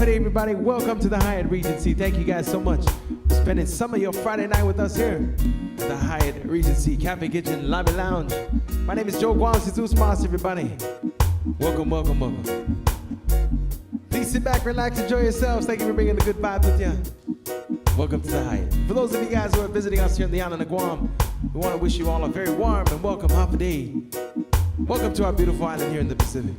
Day, everybody. Welcome to the Hyatt Regency. Thank you guys so much for spending some of your Friday night with us here at the Hyatt Regency Cafe Kitchen Lobby Lounge. My name is Joe Guam, Sus Mas, everybody. Welcome, welcome, welcome. Please sit back, relax, enjoy yourselves. Thank you for bringing the good vibes with you. Welcome to the Hyatt. For those of you guys who are visiting us here in the island of Guam, we want to wish you all a very warm and welcome Happy Day. Welcome to our beautiful island here in the Pacific.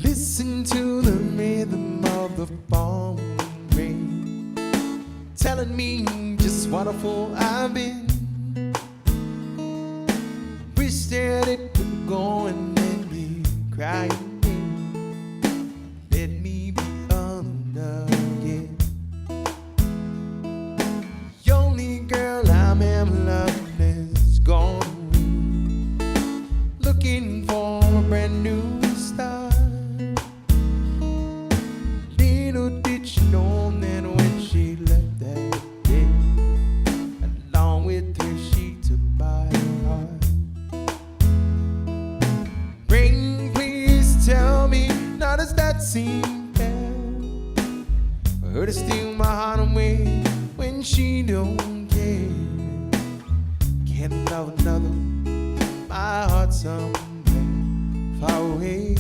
Listen to the rhythm of the falling rain, telling me just what a fool I've been. Wish that it would go and let me cry again. Let me be alone again. The only girl I'm ever loving is gone away, looking for a brand new start. Does that seem fair for her to steal my heart away when she don't care? Can't love another, my heart's somewhere far away.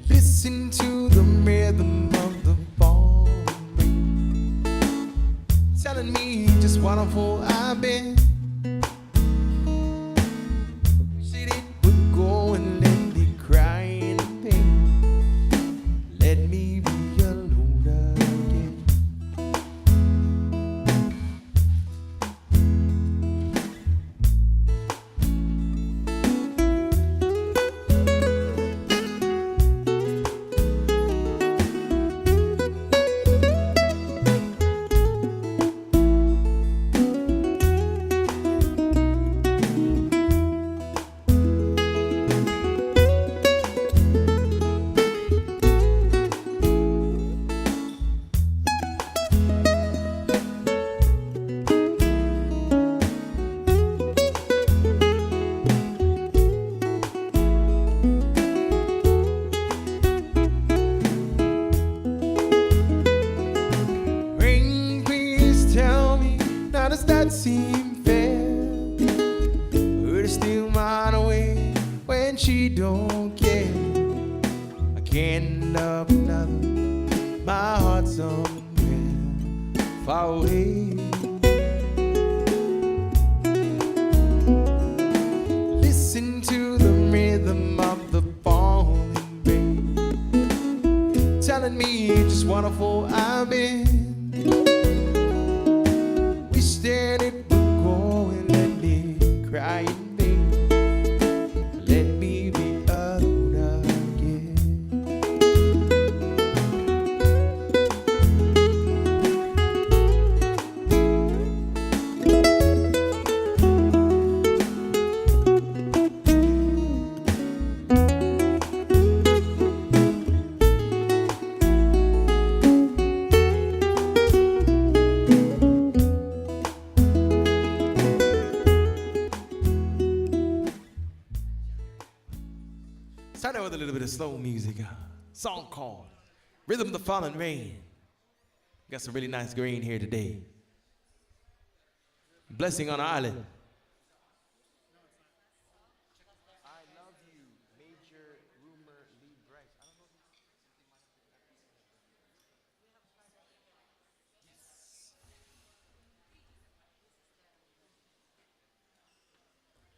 Listen to the rhythm of the falling rain, telling me just what a fool I've been. Does that seem fair? Her to steal my heart away when she don't care. I can't love another, my heart's somewhere far away. Listen to the rhythm of the falling rain, telling me just what a fool I've been. That it would go and let me cry in vain. Let me be alone again. Start out with a little bit of slow music. A song called Rhythm of the Falling Rain. Got some really nice green here today. Blessing on our island. I love you, Major Rumor Lee Bryce. I don't know if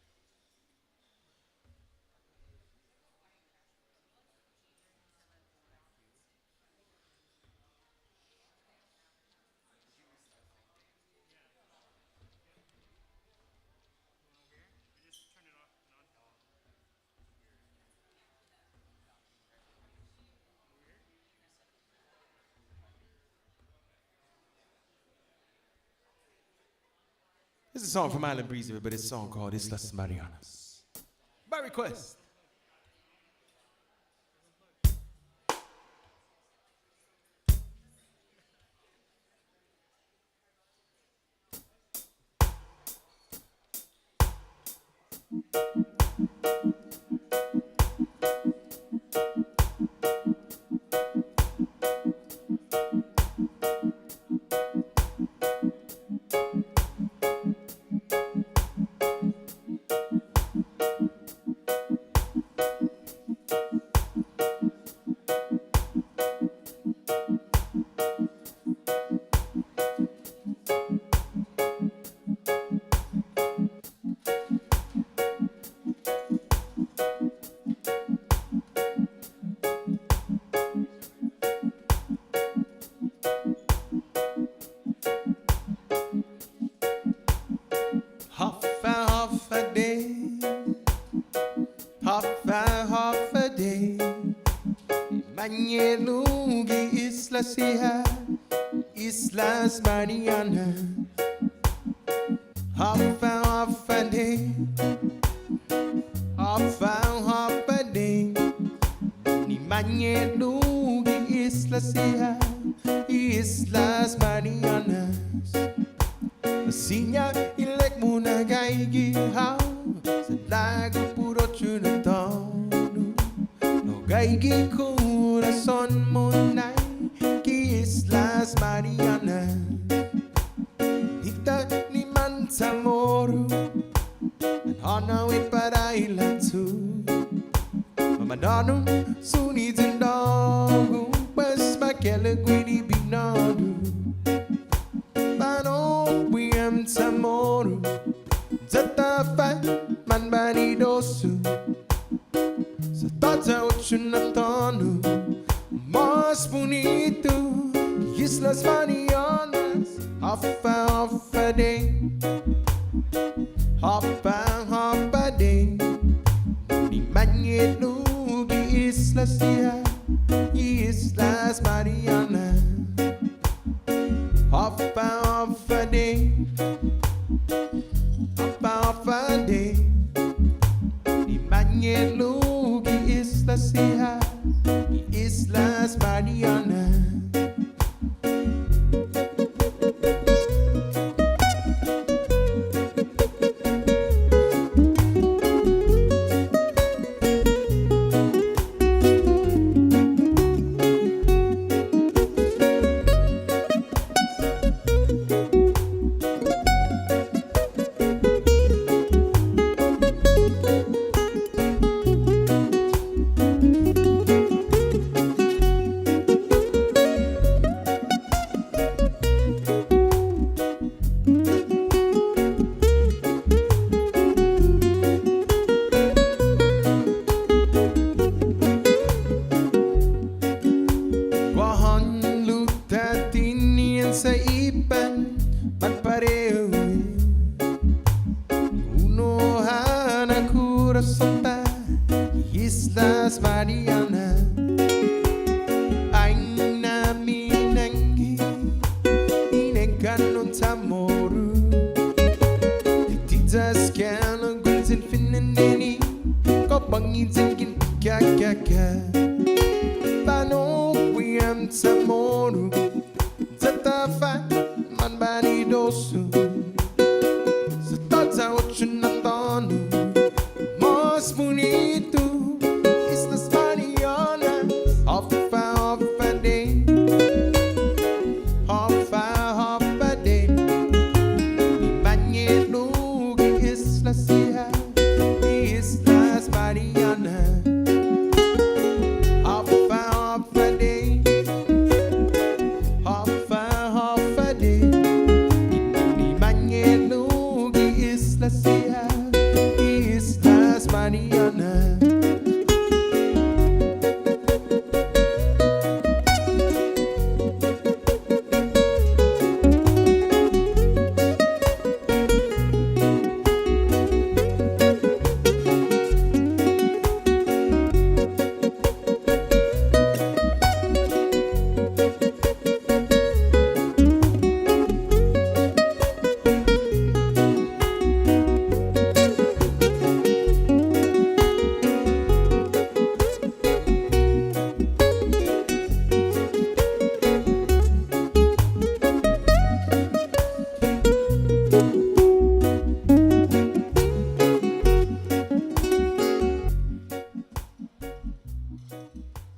This is a song from Island Breeze, but it's a song called Islas Marianas. By request. Half a day. Mañelugi Islas Hyatt, Islas Marianas. Half a day. Half a day. Ni Mañelugi Islas Hyatt, Islas Marianas. Sinya ilek muna kay gihaw sa lago puro chunatonu. No kay gikurason mo na'y ki Islas Marianas. Hita ni Mansamoro and hanawin para ilatu. Mamadano sunit and dogu pas makelagwini binadu. Samoro Zatafa man banidosu Sa tata uchunatonu Mas bonito Islas Marianas Half a day Half a day Ni Mañelugi Islas Hyatt, Islas Marianas. Half a day, half a day. Ni Mañelugi Islas Hyatt, Islas Marianas. Sa ipan magpareho unuhan ang kurason pa Islas Marianas ay namin ang inaganon tamoro titas kano gunsin finanini kopangin singin kakaka paano wiyam tamoro Zatafa man banidosu Sa tata uchunatonu Mas bonito Islas Marianas Half a day Half a day Ni Mañelugi Islas Hyatt, Islas Marianas. Half a day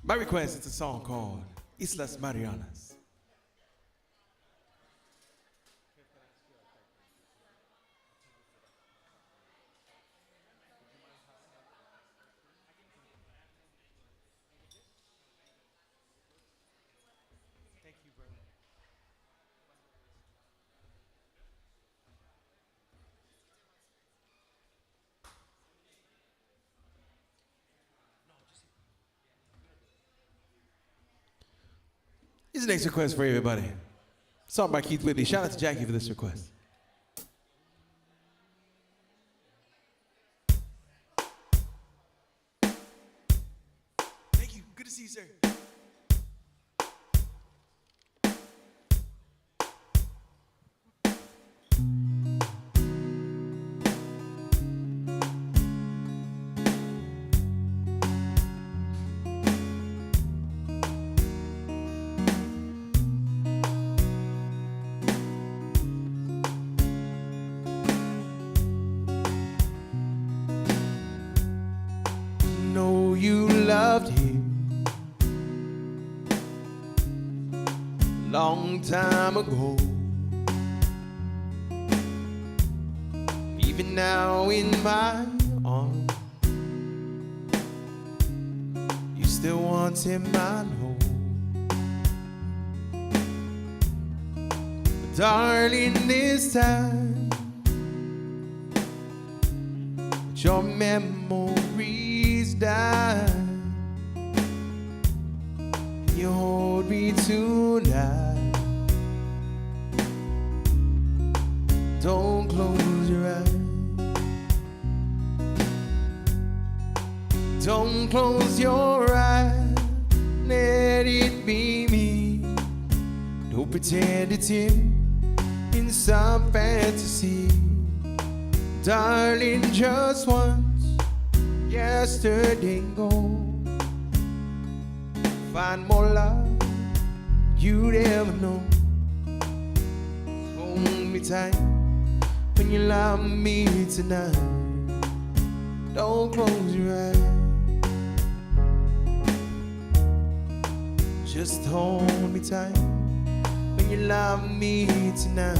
By request, it's a song called Islas Marianas. Here's the next request for everybody. Song by Keith Whitley. Shout out to Jackie for this request. Thank you. Good to see you, sir. Know you loved him long time ago. Even now in my arms, you still want him, I know. But darling, this time your memories die. You hold me tonight. Don't close your eyes. Don't close your eyes. Let it be me. Don't pretend it's him in some fantasy. Darling, just once, yesterday gone. Find more love you'd ever know. Hold me tight when you love me tonight. Don't close your eyes. Just hold me tight when you love me tonight.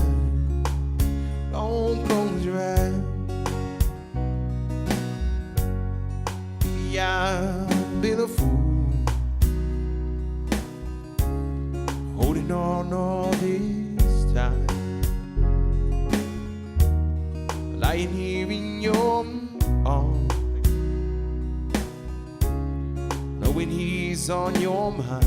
Don't close your eyes. I've been a fool, holding on all this time, lying here in your arms, knowing he's on your mind.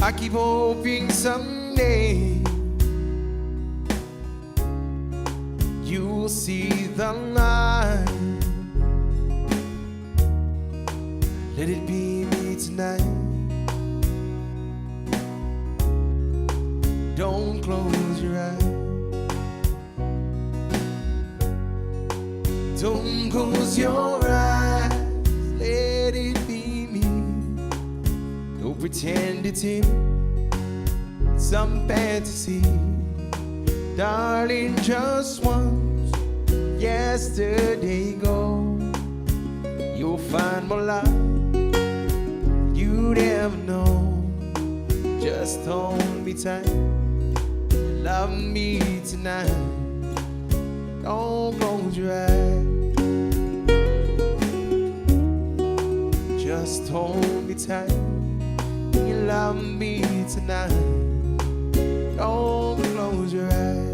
I keep hoping someday you'll see the light. Let it be me tonight. Don't close your eyes. Don't close your eyes. Let it be me. Don't pretend it's him, some fantasy. Darling, just once, yesterday gone. You'll find more love you'd ever know. Just hold me tight, love me tonight. Don't close your eyes. Just hold me tight, you love me tonight. Don't close your eyes.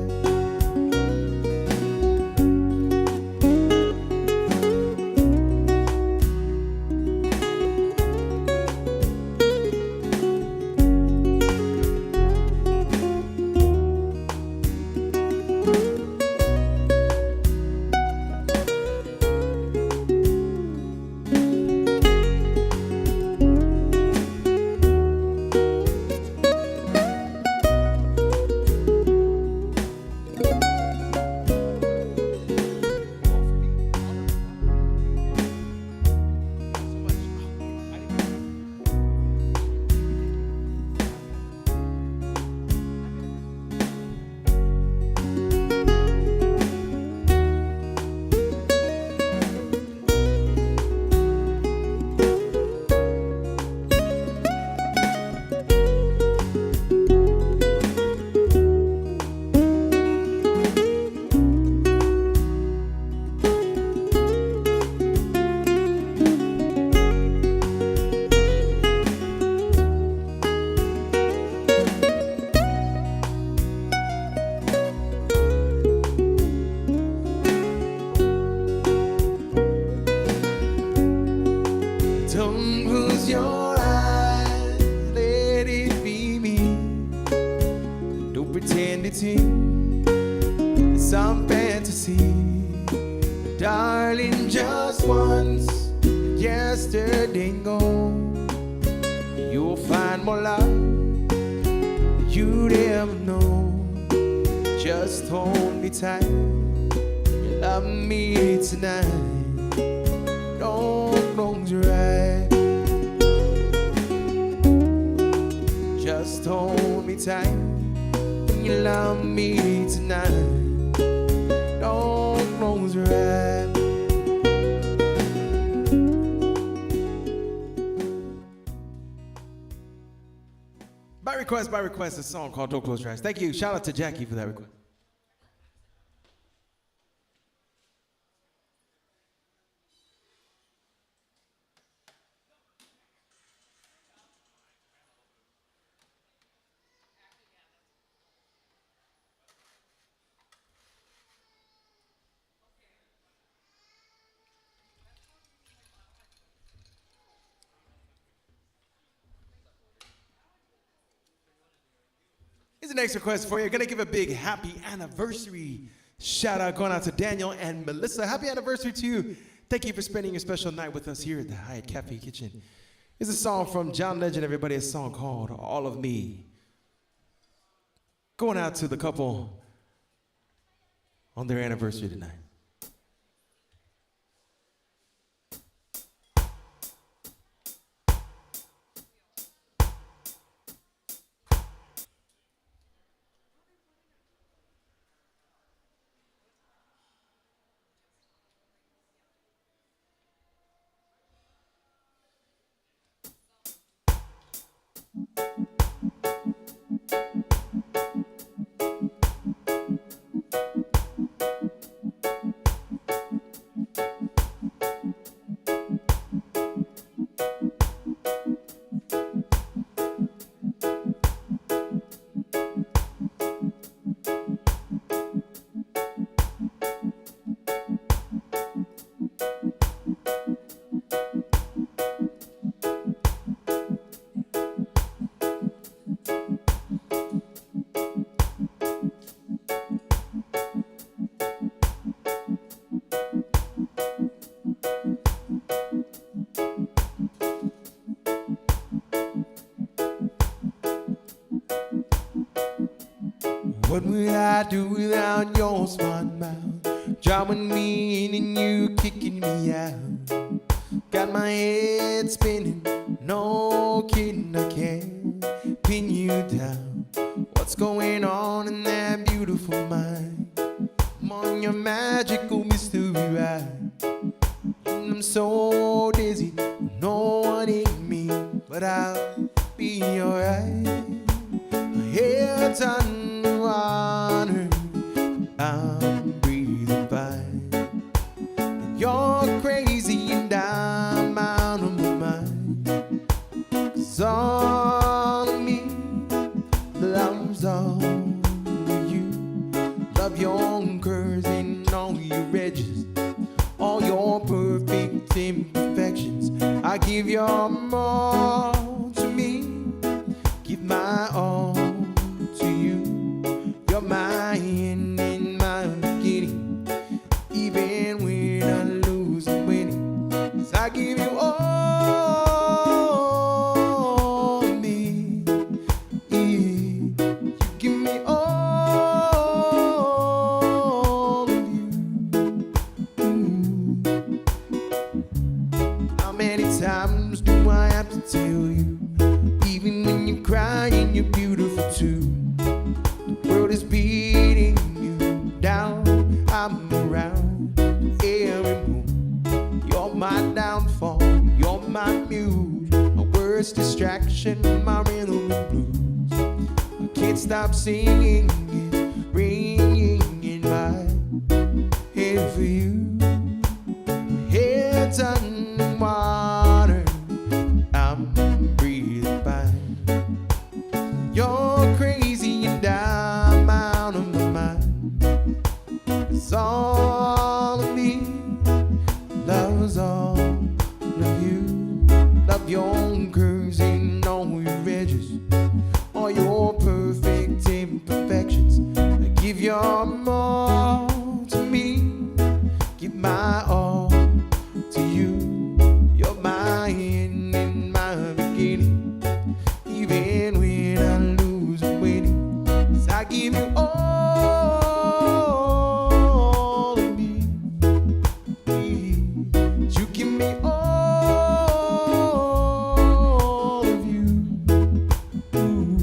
close your eyes, let it be me. Don't pretend it's some fantasy. Darling, just once, yesterday gone, you'll find more love you'd ever know. Just hold me tight, you love me tonight. Don't close your eyes. Just hold me tight, you love me tonight. Don't close your eyes. By request, a song called Don't Close Your Eyes. Thank you. Shout out to Jackie for that request. Here's the next request for you. Gonna give a big happy anniversary shout out going out to Daniel and Melissa. Happy anniversary to you. Thank you for spending your special night with us here at the Hyatt Cafe Kitchen. Here's a song from John Legend, everybody, a song called All of Me. Going out to the couple on their anniversary tonight. What would I do without your smart mouth? Driving me in and you kicking me out. Got my head spinning, no kidding, I can't pin you down. What's going on in that beautiful mind? I'm on your magical mystery ride. And I'm so dizzy, no one in me, but I'll be alright. My head's underwater, I'm breathing fine. And you're crazy and I'm out of my mind. 'Cause all of me loves all of you. Love your curves and all your edges, all your perfect imperfections. I give your all to me, give my all to you. You're my end and my beginning, even when I lose I'm winning. 'Cause I give you all of me, you give me all of you. How many times do I have to tell you, even when you're crying, you're beautiful too. The world is beating you down, I'm around every move. You're my downfall, you're my muse, my worst distraction, my rhythm and blues. I can't stop singing it, ringing in my head for you. My head's underwater, I'm breathing fine. You're crazy and I'm out of my mind. It's all of me loves all of you. Loves of your curves and all your edges, all your perfect imperfections. Give your all to me, give my all to you. You're my end and my beginning, even when I lose waiting. 'Cause I give you all of me, you give me all of you. Ooh.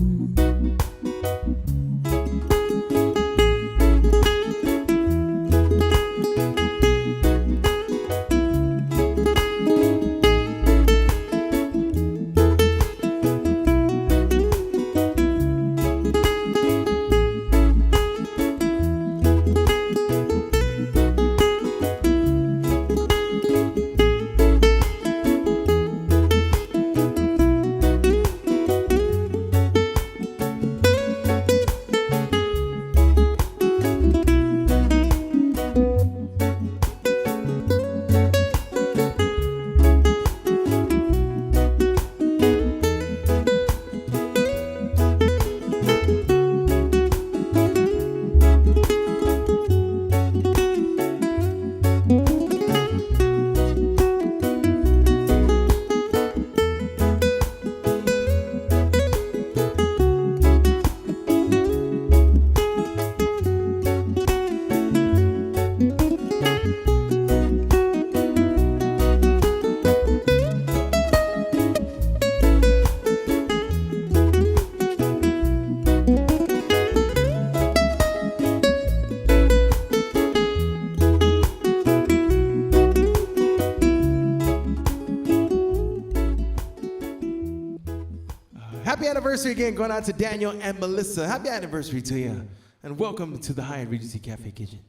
Happy anniversary again, going out to Daniel and Melissa. Happy anniversary to you, and welcome to the Hyatt Regency Cafe Kitchen.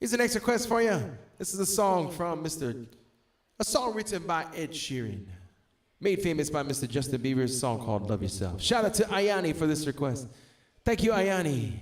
Here's the next request for you. This is a song from a song written by Ed Sheeran, made famous by Mr. Justin Bieber's song called Love Yourself. Shout out to Ayani for this request. Thank you, Ayani.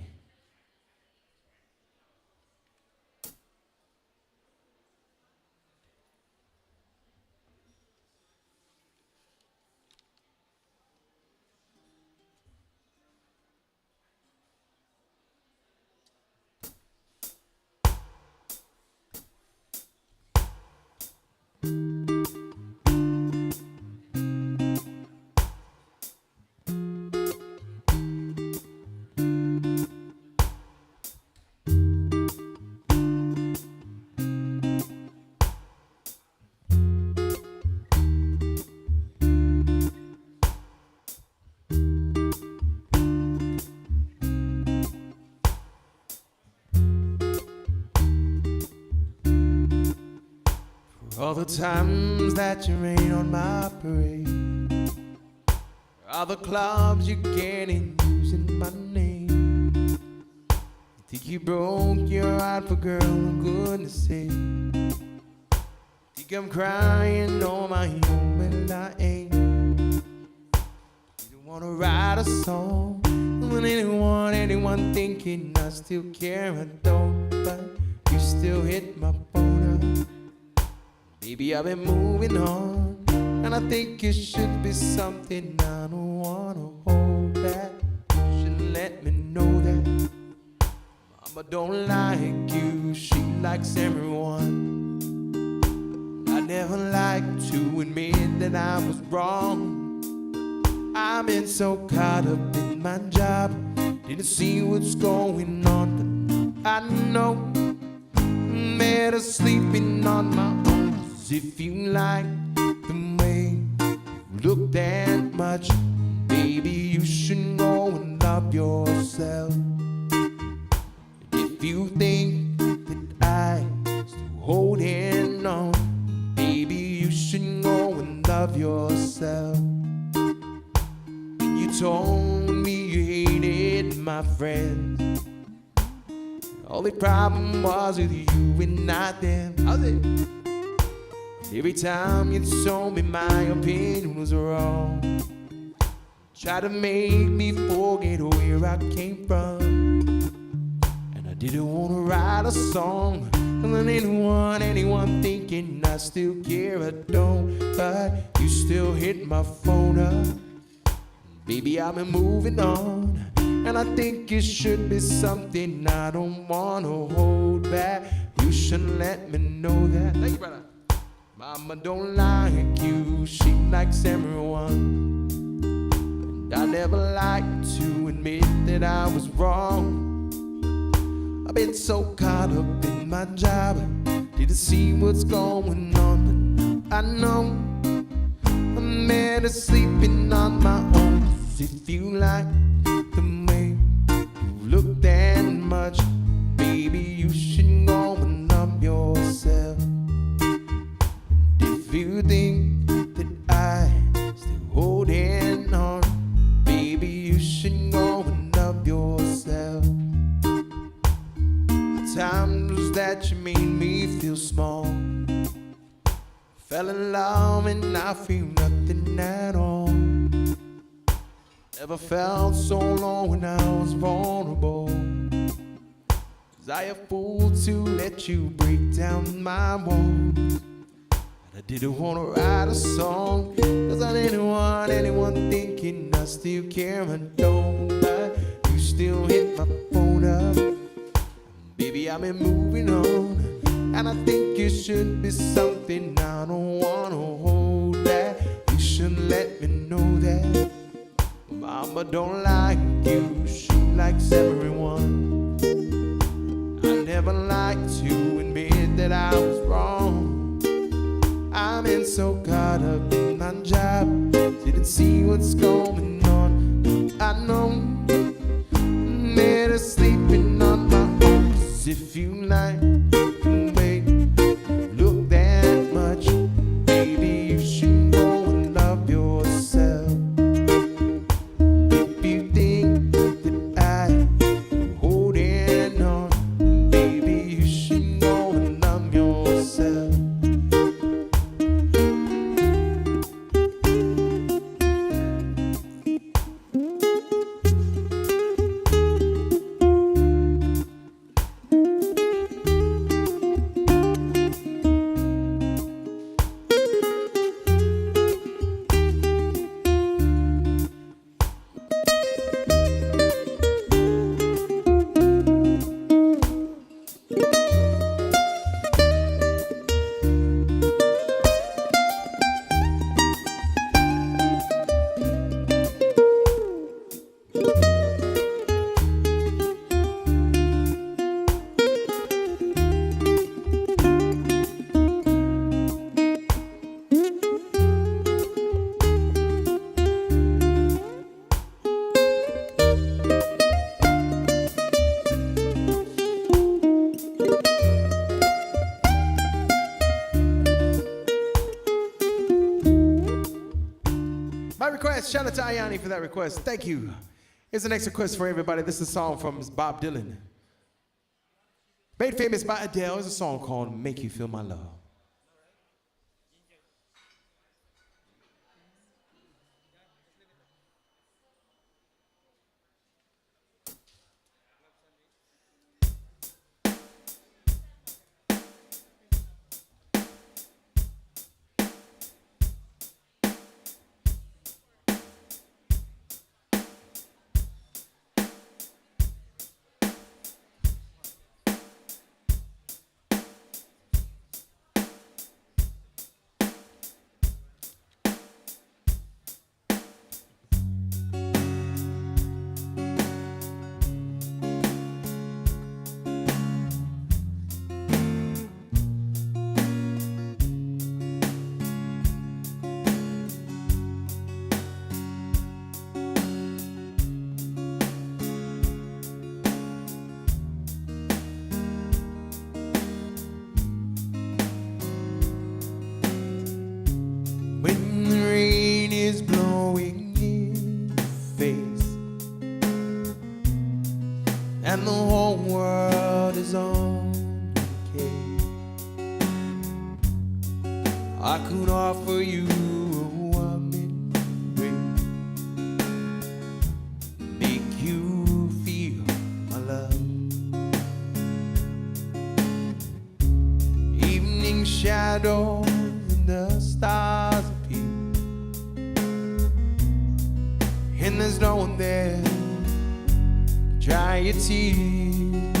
All the times that you rain on my parade, all the clubs you get in using my name. You think you broke your heart for girl, for goodness sake. Think I'm crying on my own, but I ain't. You don't wanna write a song when anyone thinking I still care, I don't, but you still hit my phone up. Maybe I've been moving on, and I think it should be something I don't wanna hold back. You should let me know that Mama don't like you, she likes everyone. I never like to admit that I was wrong. I've been so caught up in my job, didn't see what's going on, but I know I'm better sleeping on my own. If you like the way you look that much, baby, you should go and love yourself. If you think that I still holding on, baby, you should go and love yourself. When you told me you hated my friends, the only problem was with you and not them. How's it? Every time you told me my opinion was wrong, try to make me forget where I came from. And I didn't want to write a song and let anyone think thinking I still care, I don't, but you still hit my phone up. Baby, I've been moving on, and I think it should be something I don't wanna hold back. You should let me know that. Thank you, brother. Mama don't like you, she likes everyone. And I never liked to admit that I was wrong. I've been so caught up in my job, didn't see what's going on, but I know I'm better sleeping on my own. If you like the way you look that much, baby, you should go and love yourself. If you think that I still holding on, baby, you should go and love yourself. Times that you made me feel small, fell in love and I feel nothing at all. Never felt so long when I was vulnerable. Was I a fool to let you break down my walls? I didn't wanna write a song, cause I didn't want anyone thinking I still care, I don't, but you still hit my phone up. Baby, I've been moving on, and I think it should be something I don't wanna hold back. You should let me know that Mama don't like you, she likes everyone. I never liked to admit that I was wrong. I've been so caught up in my job, didn't see what's going on. I know I'm better sleeping on my own. If you like the way you look that much, baby, you should go and love yourself. If you think that I'm holding on, baby, you should go and love yourself. My request, shout out to Ayani for that request. Thank you. Here's the next request for everybody. This is a song from Bob Dylan. Made famous by Adele is a song called Make You Feel My Love. And the whole world is on decay. I could offer you a warm embrace, make you feel my love. Evening shadow shadows and the stars appear, and there's no one there to dry your tears.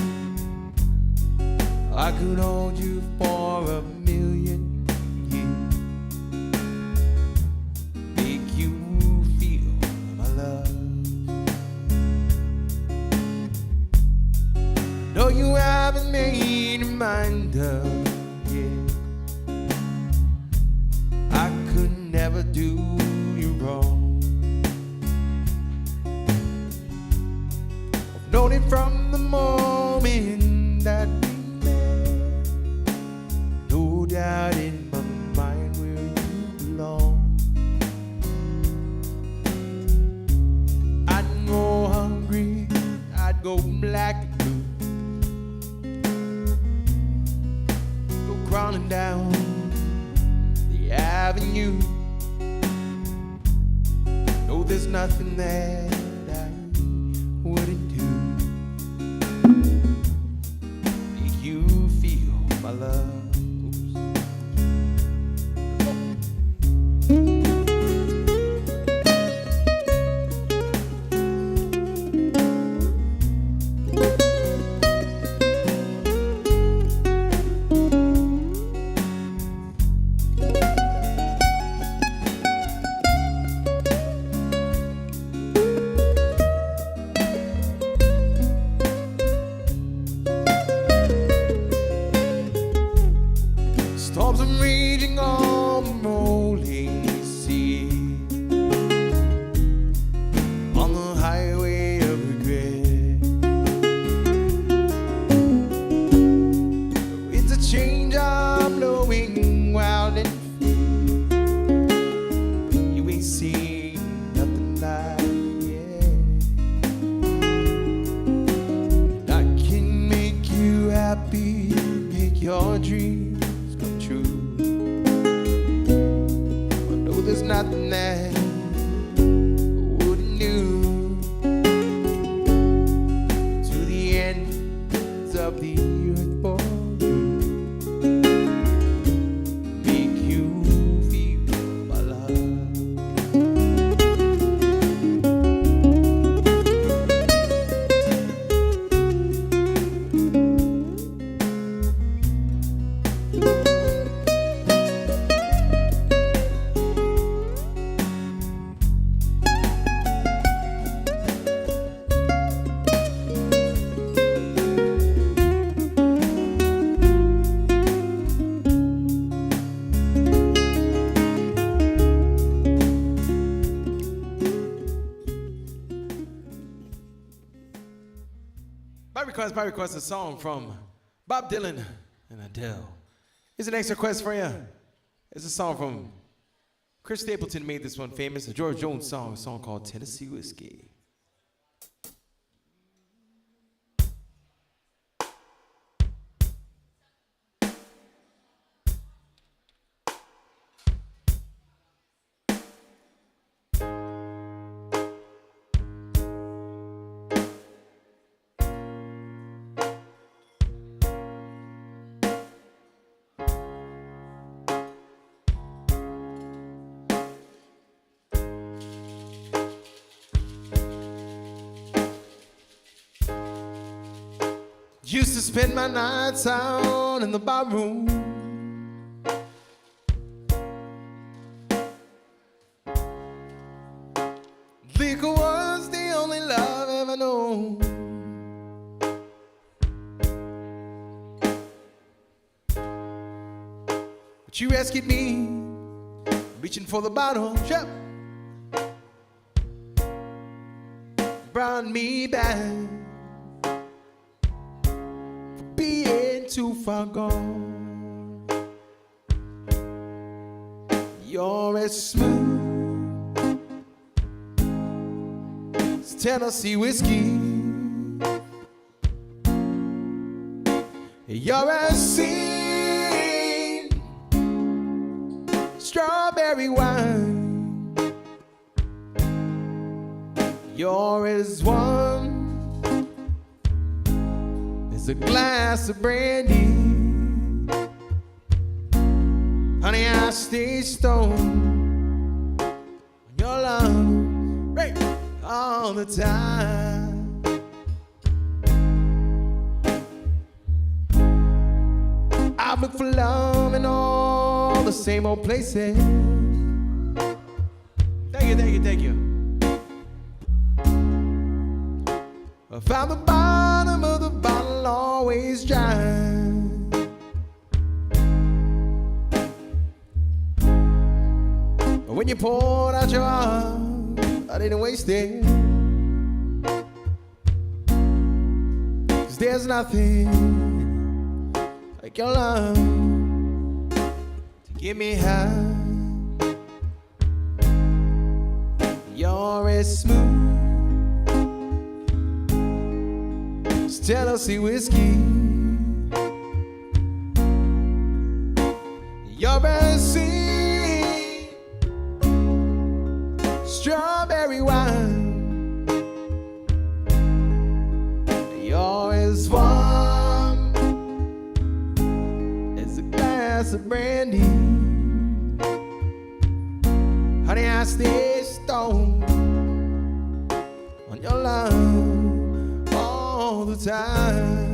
I could hold you for 1,000,000 years, make you feel my love. No, you haven't made your mind up yet. I could never do you wrong. I've known it from the moment that we met. No doubt in my mind where you belong. I'd go hungry, I'd go black and blue, crawling down the avenue. No, there's nothing that I wouldn't do. Make you feel my love. Storms are raging on the rolling sea, on the highway of regret. It's a change I'm blowing wild and free. You ain't seen nothing like it. I can make you happy, make your dreams come true. I know there's nothing that I wouldn't do. To the ends of the earth for you, make you feel my love. My request, a song from Bob Dylan and Adele. Here's the next request for you. It's a song from Chris Stapleton, made this one famous, a George Jones song, a song called Tennessee Whiskey. Used to spend my nights out in the barroom, liquor was the only love ever known. But you rescued me, reaching for the bottle, yep, brought me back. Being too far gone, you're as smooth as Tennessee whiskey. You're as sweet strawberry wine. You're as warm as a glass of brandy. Honey, I stay stoned on your love, right, all the time. I've looked for love in all the same old places. Thank you, thank you, thank you. I found the bottom of the bottle always dry. But when you poured out your heart, I didn't waste it. 'Cause there's nothing like your love to get me high. You're as smooth as Tennessee whiskey. You're as sweet strawberry wine. You're as warm as a glass of brandy. Honey, I stay stoned on your love all the time.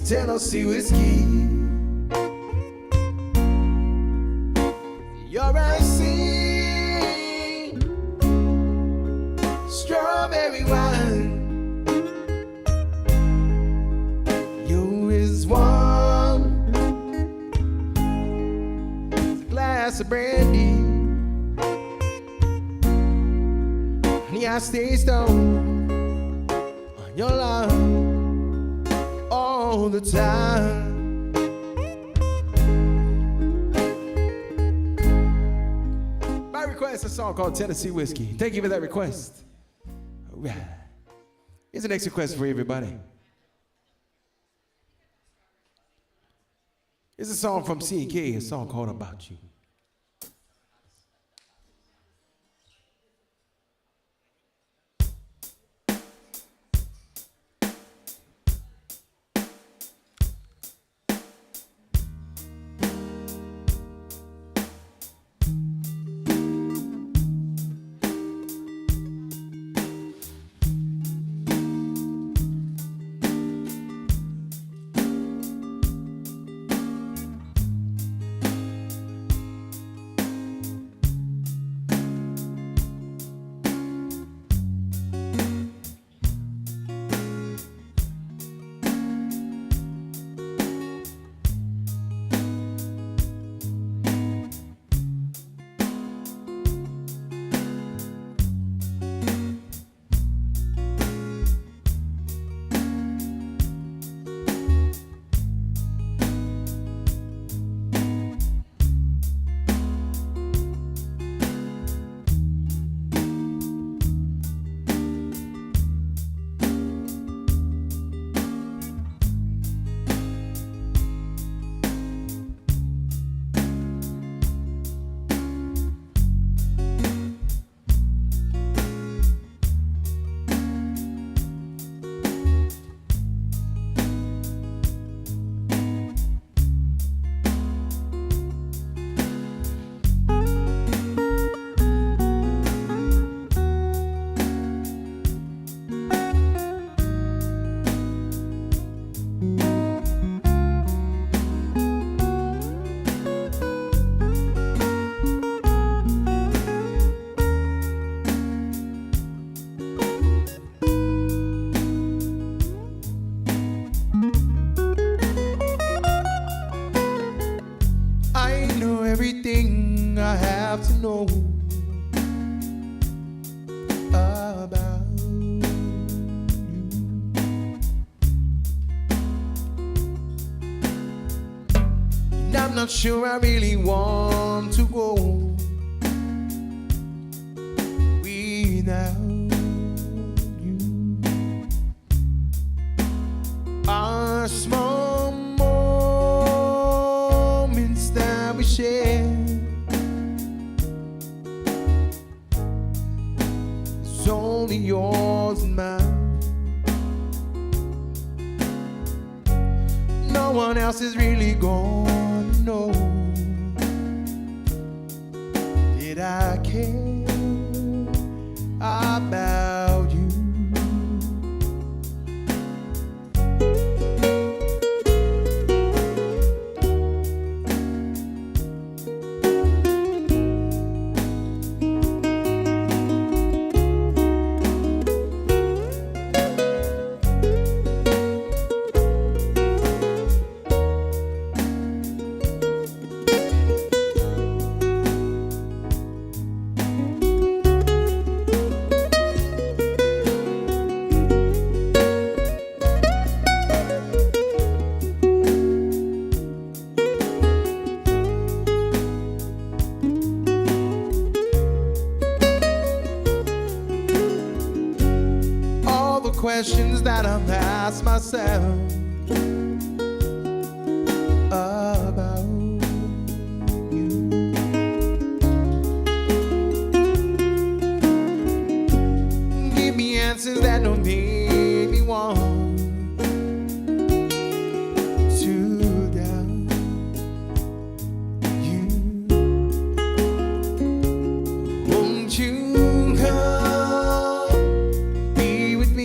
Tennessee whiskey. You're icy strawberry wine. You're as warm as a glass of brandy. Honey, I stay stoned on your love all the time. My request is a song called Tennessee Whiskey. Thank you for that request. All right. Here's the next request for everybody. Here's a song from C&K, a song called About You. everything I have to know about you. And I'm not sure I really want to go without you. Our small moments that we share, it's only yours and mine. No one else is really gonna know that I care about you. Questions that I've asked myself about you. Give me answers that don't make me want to doubt you. Won't you come be with me?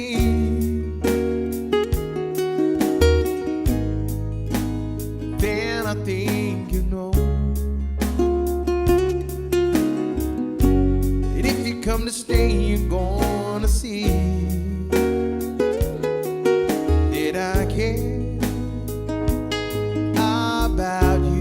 I think you know that if you come to stay, you're gonna see that I care about you.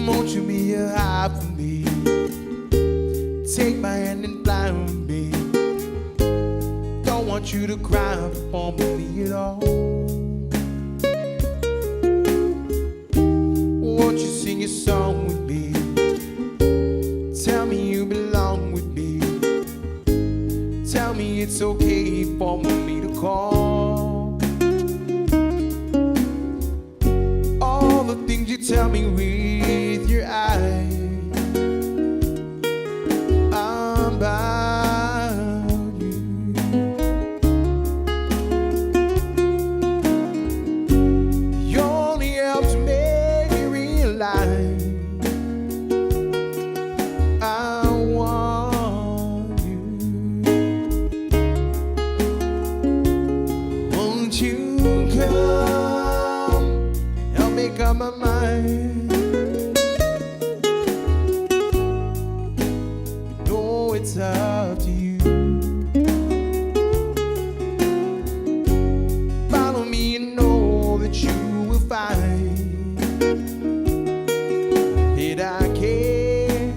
Won't you be a high for me? Take my hand and fly with me. Don't want you to cry for me at all. Won't you sing a song with me? Tell me you belong with me. Tell me it's okay for me to call. All the things you tell me with your eyes about you. You only help to make me realize I want you. Won't you come help make up my mind? It's up to you. Follow me and know that you will find that I care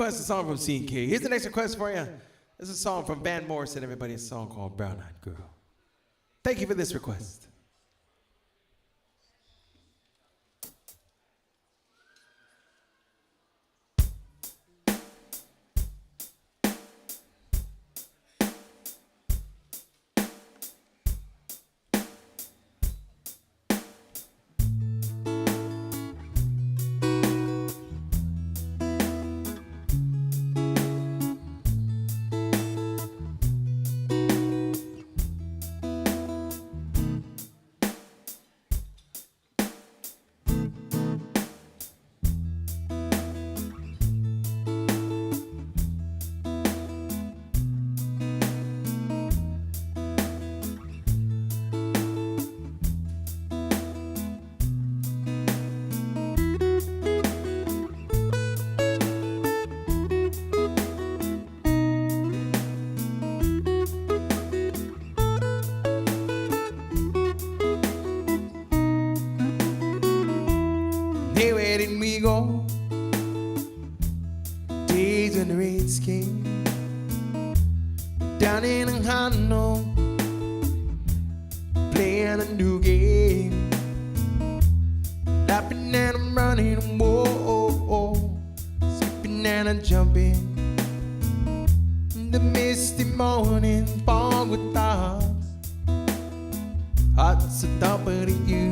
request a song from C&K. Here's the next request for you. This is a song from Van Morrison, everybody, a song called Brown Eyed Girl. Thank you for this request. Hey, where did we go? Days when the rains came down in Hanoi, playing a new game, laughing and I'm running, whoa, skipping and I'm jumping. In the misty morning, fog with stars, hearts are thumping to you.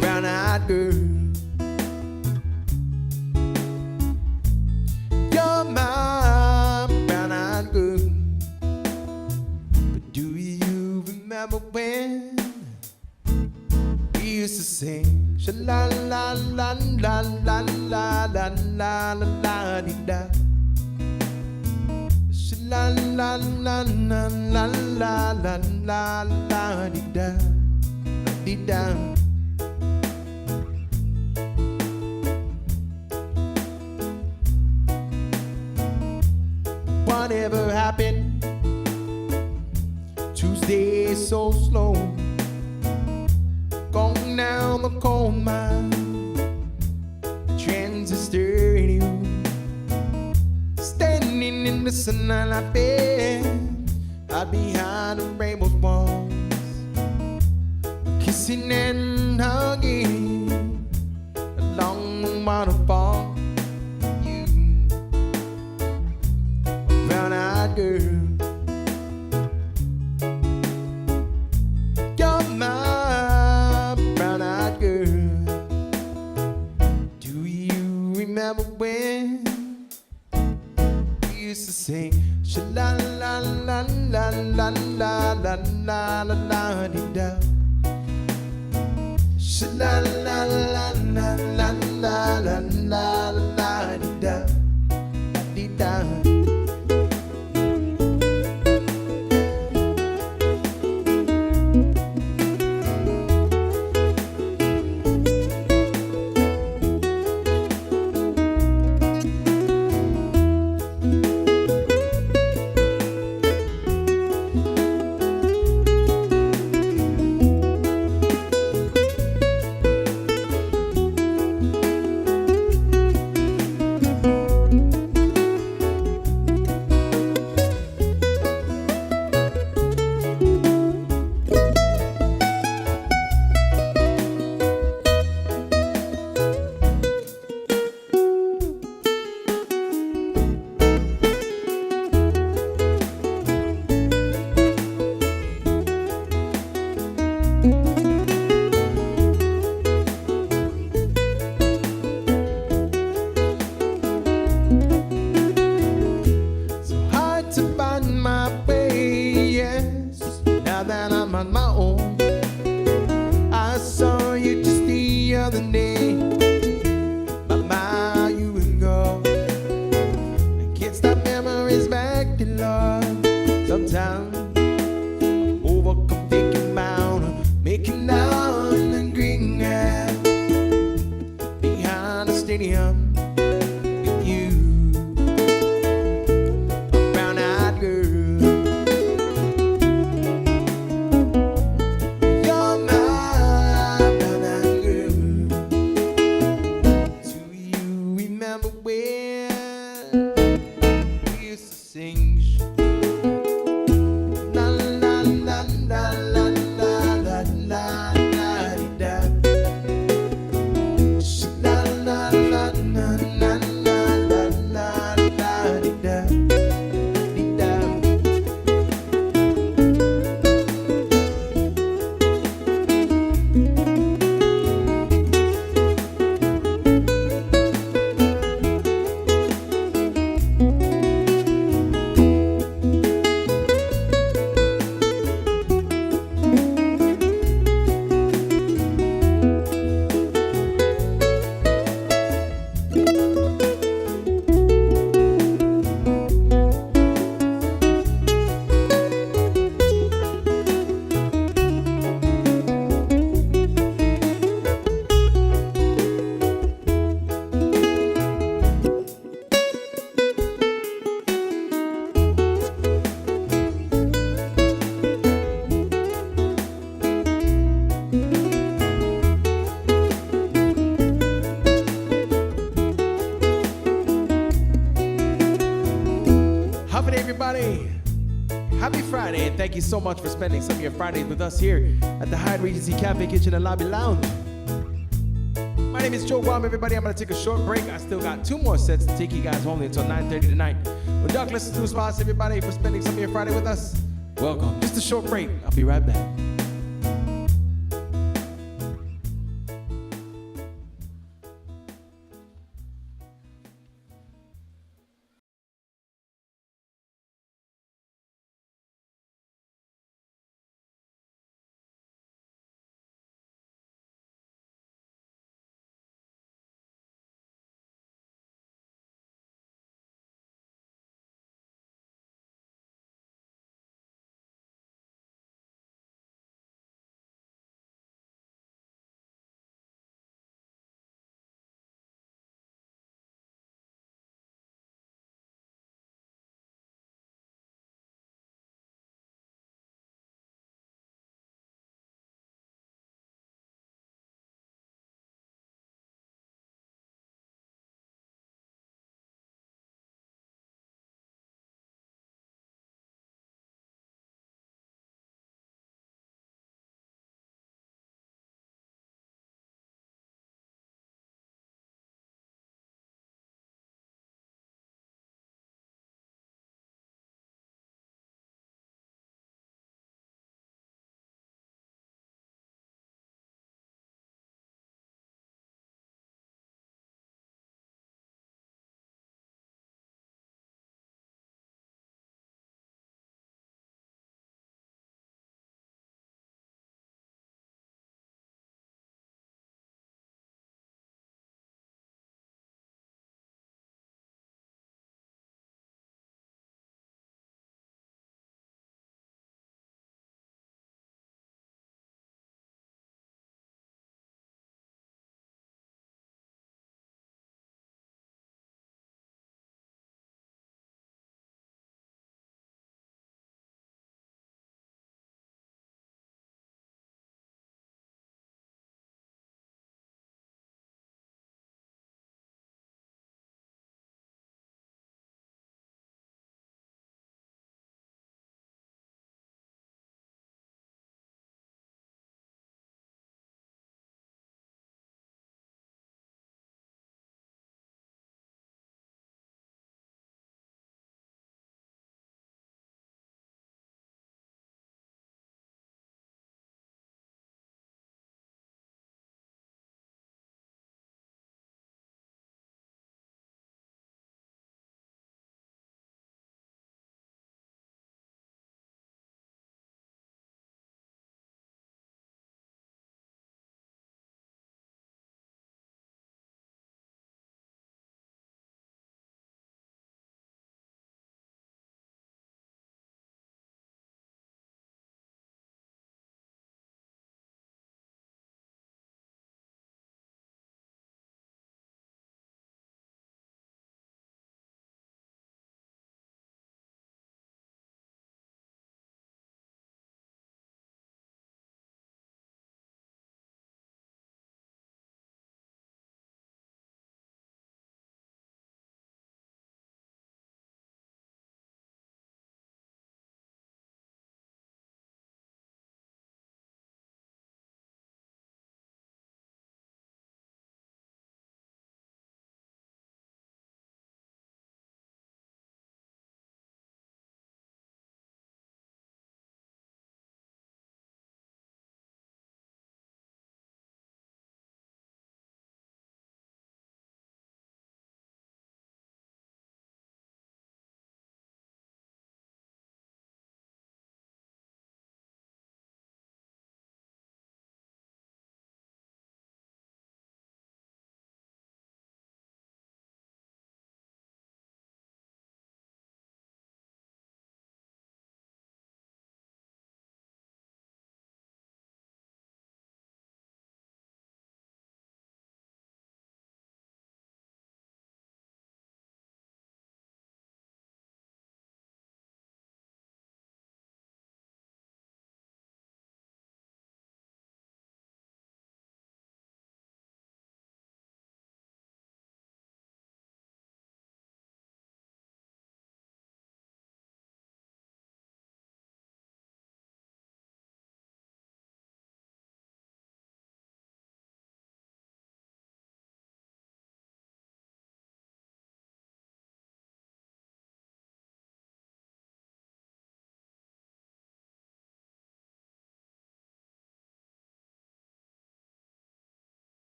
Brown-eyed girl, you're my brown-eyed girl. But do you remember when we used to sing sha-la-la-la-la-la-la-la-la-la-la-la-dee-da, sha-la-la-la-la-la-la-la-la-la-dee-da, dee-da. Whatever happened? Tuesday is so slow, going down the coal mine, the transistor radio, standing in the sunlight bed, out behind the rainbow's walls, kissing and hugging along the waterfall. Brown-eyed girl, you're my brown-eyed girl. Do you remember when we used to sing sha-la-la-la-la-la-la-la-la-la-la-dee-da, sha-la-la-la-la-la-la-la-la-la-dee-da, dee-da. Sometimes I'm overcome thinking about making out in the green grass behind the stadium with you, a brown-eyed girl. Happy Friday, and thank you so much for spending some of your Fridays with us here at the Hyatt Regency Cafe Kitchen and Lobby Lounge. My name is Joe Guam, everybody. I'm gonna take a short break. I still got 2 more sets to take you guys home until 9:30 tonight. Well, Douglas, Zeus, everybody, for spending some of your Friday with us. Welcome. Just a short break. I'll be right back.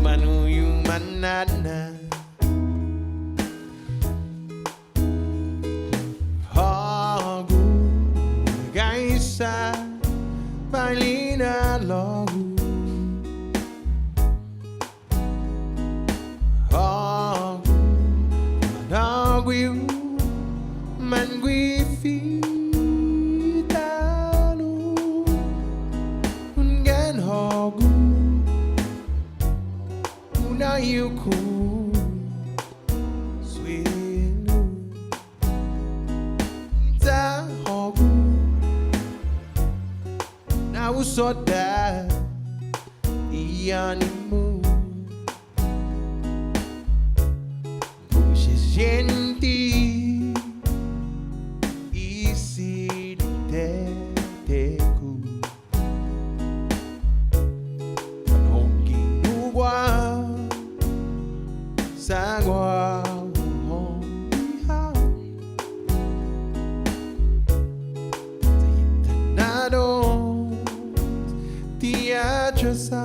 Manu you manana Hagu Gaisa Bailina Logu Hagu Managu Mangui Fitanu Ungan Hagu Una Yuku Sweet Da Hagu Now so that Ianimu Gente Isi Teku Panongi Nugua Sagua Hongiha Nado Tiatrasa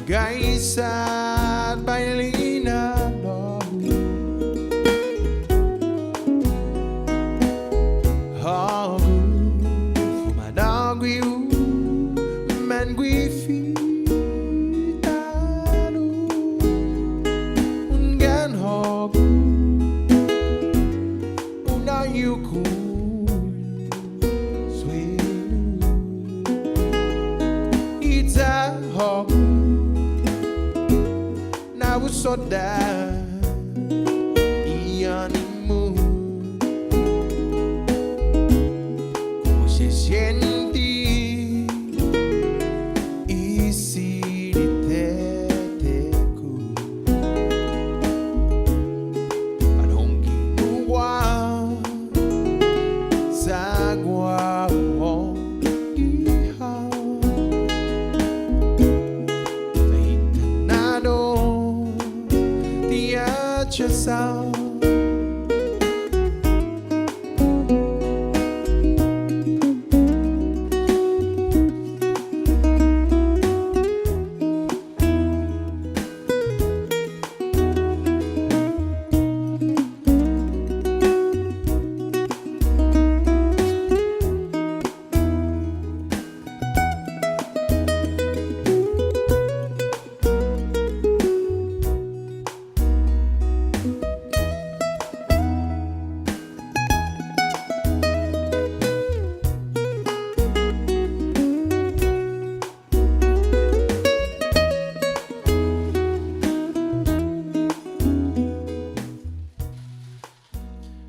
Gaisa Bailina Logu Hagu Fumanagui Mangui Fitanu Ungan Hagu Unayuku Sweet Ita Hagu So that Ianimu Como se siente Isi Teku Panongi Nugua Sagua Hongiha Nado Yourself.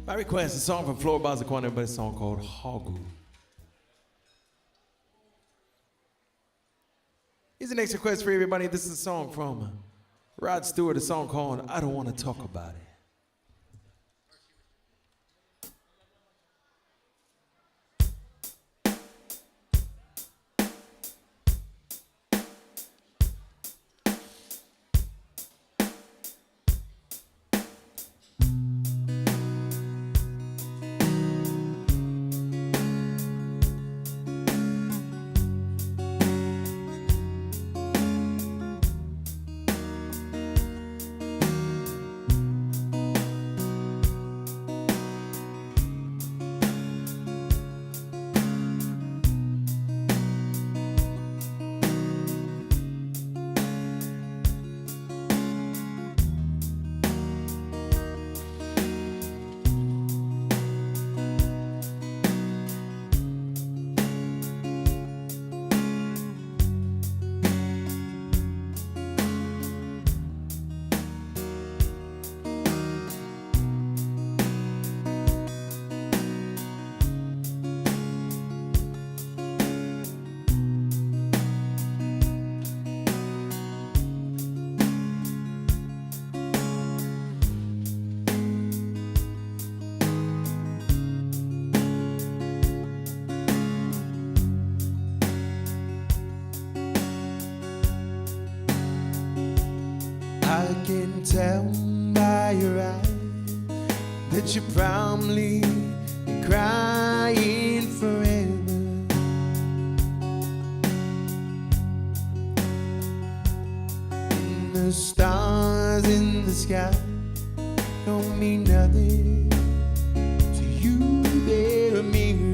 I request a song from Flora Bazaquana, but a song called Hagu. Here's the next request for everybody. This is a song from Rod Stewart, a song called I Don't Want to Talk About It. can tell by your eyes that you're probably crying forever. And the stars in the sky don't mean nothing to you, they're a mirror.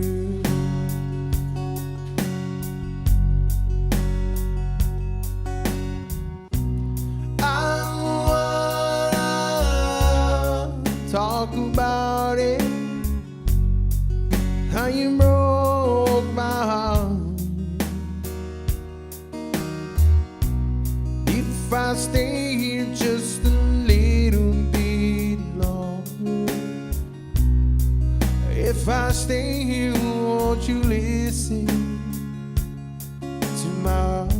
Talk about it, how you broke my heart. If I stay here just a little bit longer, if I stay here, won't you listen to my heart?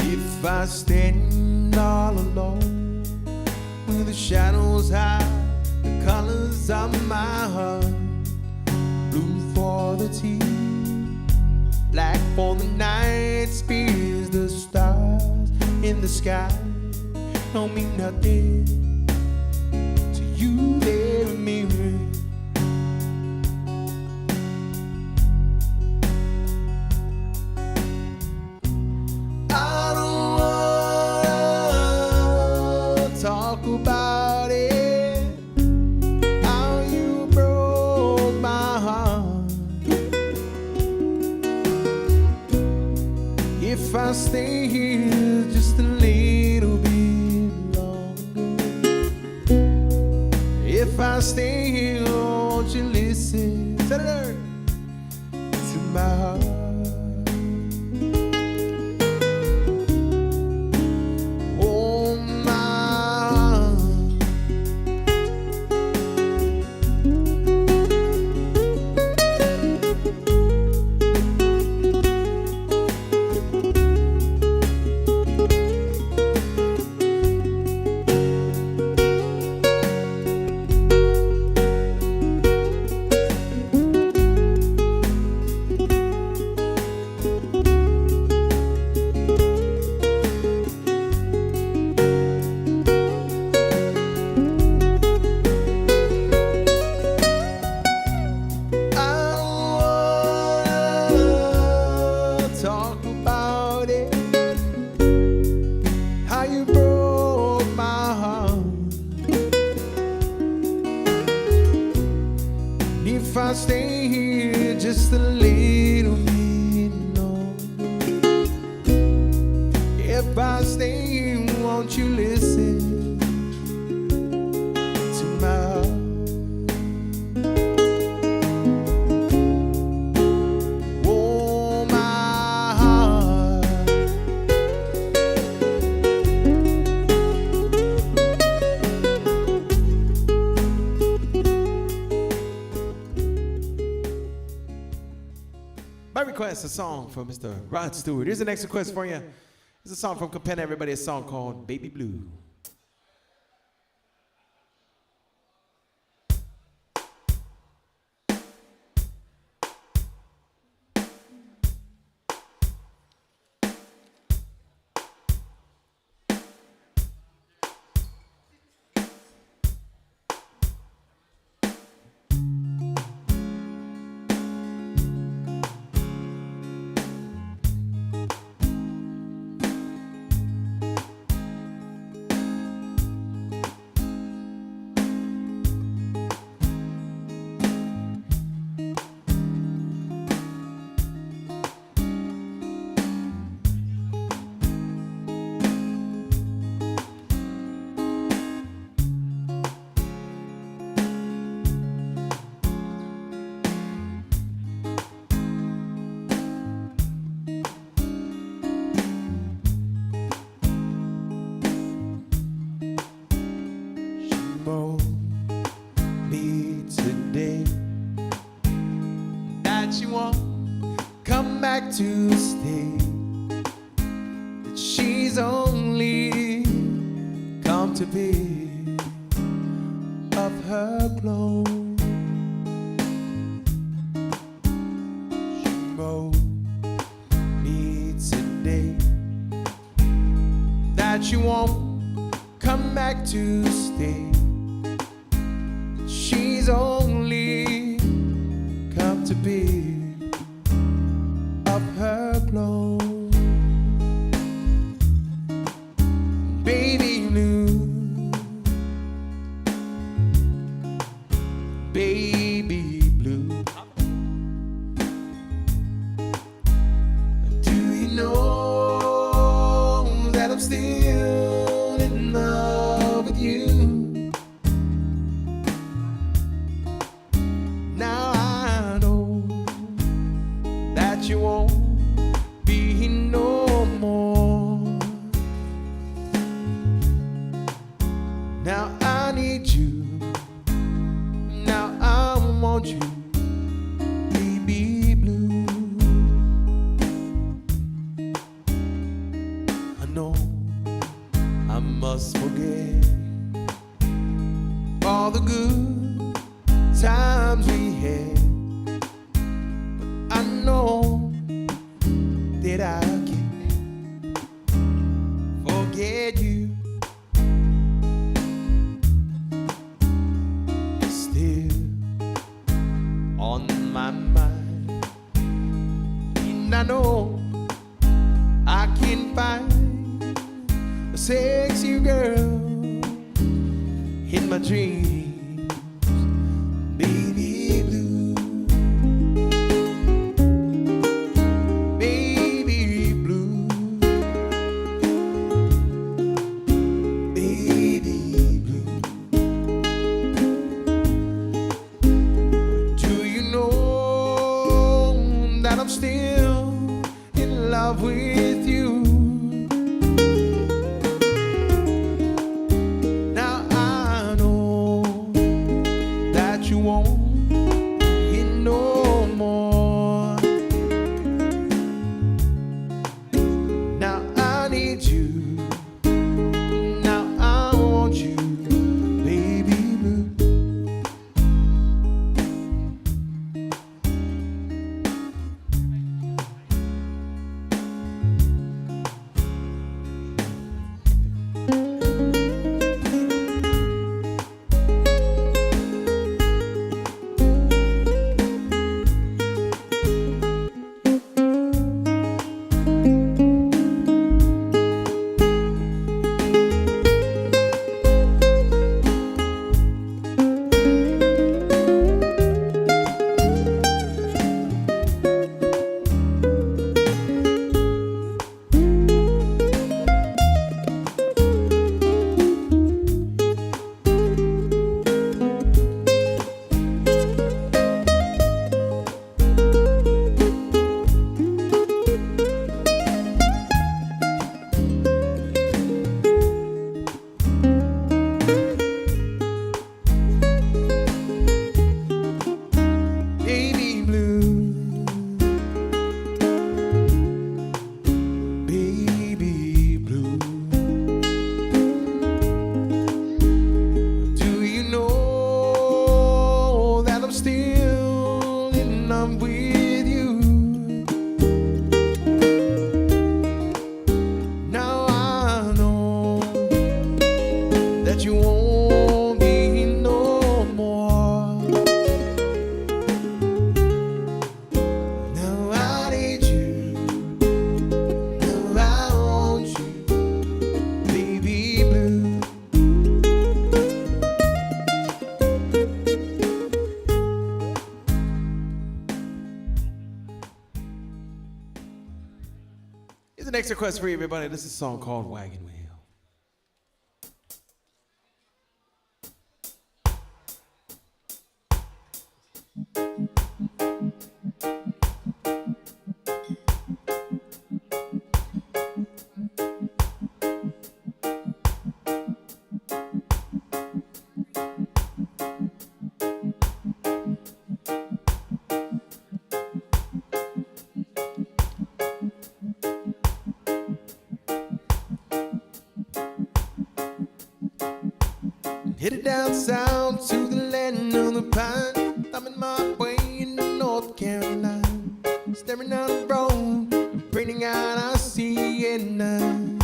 If I stand all alone with the shadows high, the colors of my heart, blue for the tea, black for the night, spears the stars in the sky don't mean nothing to you, they're a mirror. Talk about it, how you broke my heart. If I stay here just a little bit longer, if I stay here, won't you listen to my heart? Talk about it, how you broke my heart. If I stay here just a little bit longer, if I stay here, won't you listen to my heart? My request, a song from Mr. Rod Stewart. Here's the next request for you. It's a song from Capenna, everybody, a song called Baby Blue. back to stay, that she's only come to pick up her clothes. She wrote me today that she won't come back to stay. She's only come to be of her clothes. Baby blue, baby blue. Do you know that I'm still in love with you? Now I know that you won't be no more. Now I need you. Now I want you, baby blue. I know I must forget all the good times we had, but I know that I can't forget you. Still on my mind, and I know I can find a sexy girl in my dreams, baby blue, baby blue, baby blue. Do you know that I'm still in love with you? Now I know that you won't hit no more. Now I need you. Now I want you, baby blue. Baby blue, baby blue. Do you know that I'm still in love with you? Now I know that you won't be no more. Now I need you. Now I want you, baby blue. Here's an extra request for everybody. This is a song called Wagon Wheel. Headed down south to the land of the pine, thumbing my way into North Carolina, staring down the road, praying out I see at night.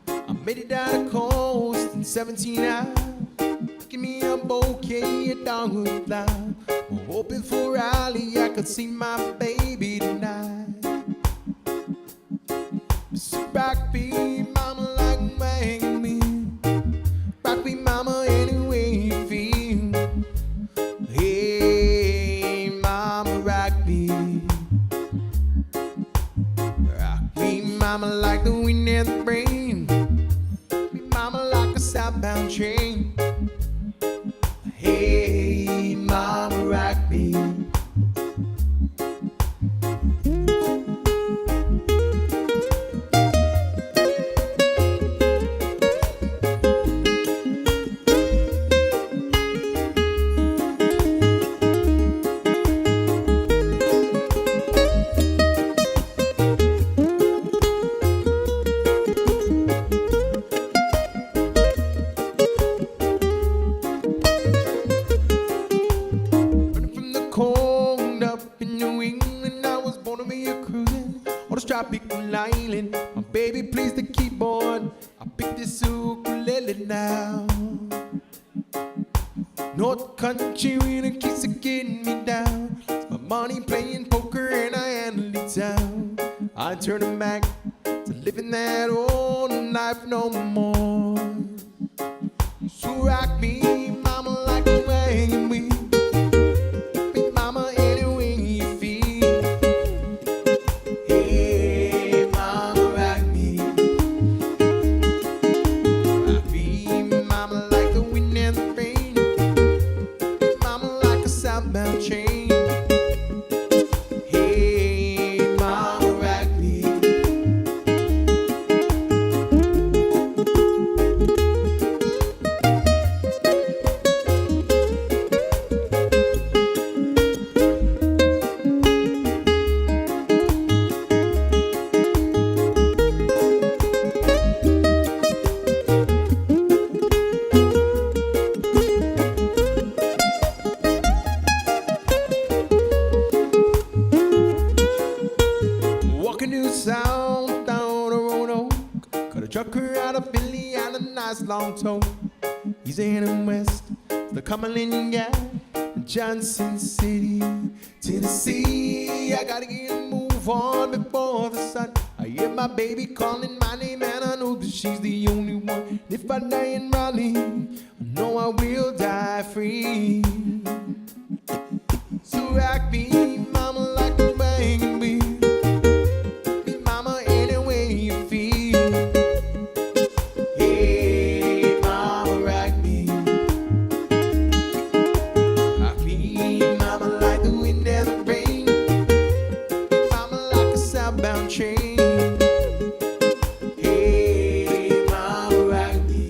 I made it down the coast in 17 hours. Give me a bouquet of dogwood flowers. I'm hoping for Raleigh I could see my baby tonight. So rock me, mama, like wagging me. Rock me, mama, any way you feel. Hey, mama, rock me. Rock me, mama, like the wind and the rain. Rock me, mama, like a southbound train. Hey, mama, rock me. Tropical island, my baby plays the keyboard. I pick this ukulele now. North Country really keeps getting me down. It's my money playing poker and I handle it down. I turn them back to living that old life no more. So rock me, mama, like a wagon wheel. South down a Roanoke, cut a trucker out of Philly and a nice long toe. He's heading west, the Cumberland Gap, Johnson City, Tennessee. I gotta get and move on before the sun. I hear my baby calling my name and I know that she's the only one. If I die in Raleigh, I know I will die free. So rock me, mama, like a wagon wheel. Train. Hey, mama, rock me.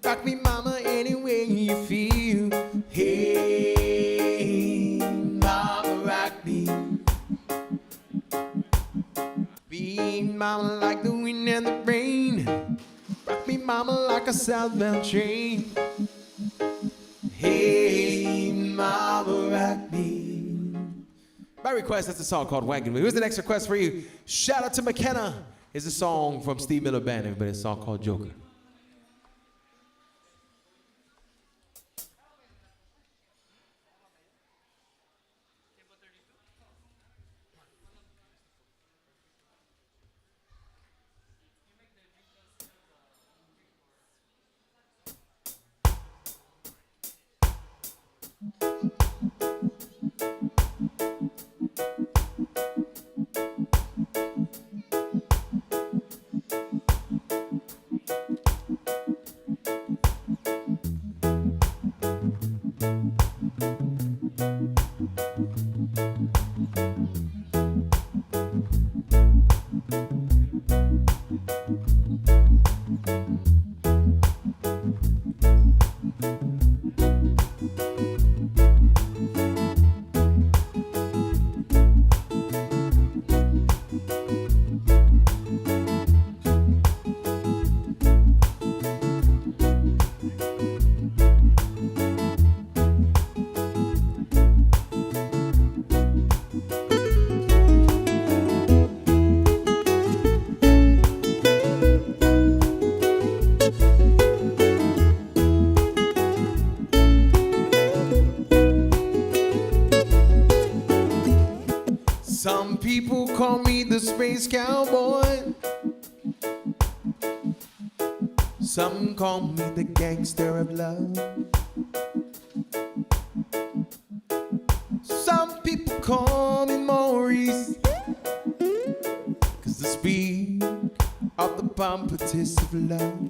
Rock me, mama, any way you feel. Hey, mama, rock me. Rock me, mama, like the wind and the rain. Rock me, mama, like a southbound train. Hey, mama, rock me. By request, that's a song called Wagon Wheel. Here's the next request for you. Shout out to McKenna. It's a song from Steve Miller Band, everybody. It's a song called Joker. Some people call me the space cowboy. Some call me the gangster of love. Some people call me Maurice, 'cause I speak of the pompatus of love.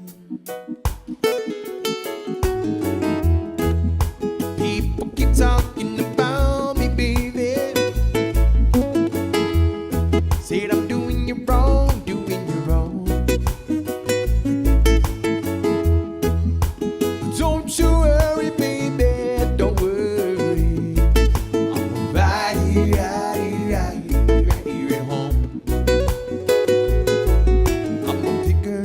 People keep talking about me, baby. Said I'm doing you wrong, doing you wrong. Don't you worry, baby, don't worry. I'm right here at home. I'm a picker,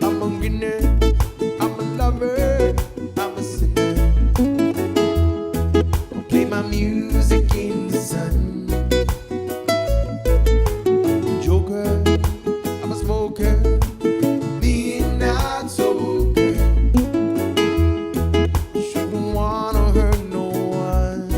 I'm a winner, I'm a lover, I'm a sinner. I'll play my music in the sun. I'm a joker, I'm a smoker, midnight soaker. Shouldn't wanna hurt no one.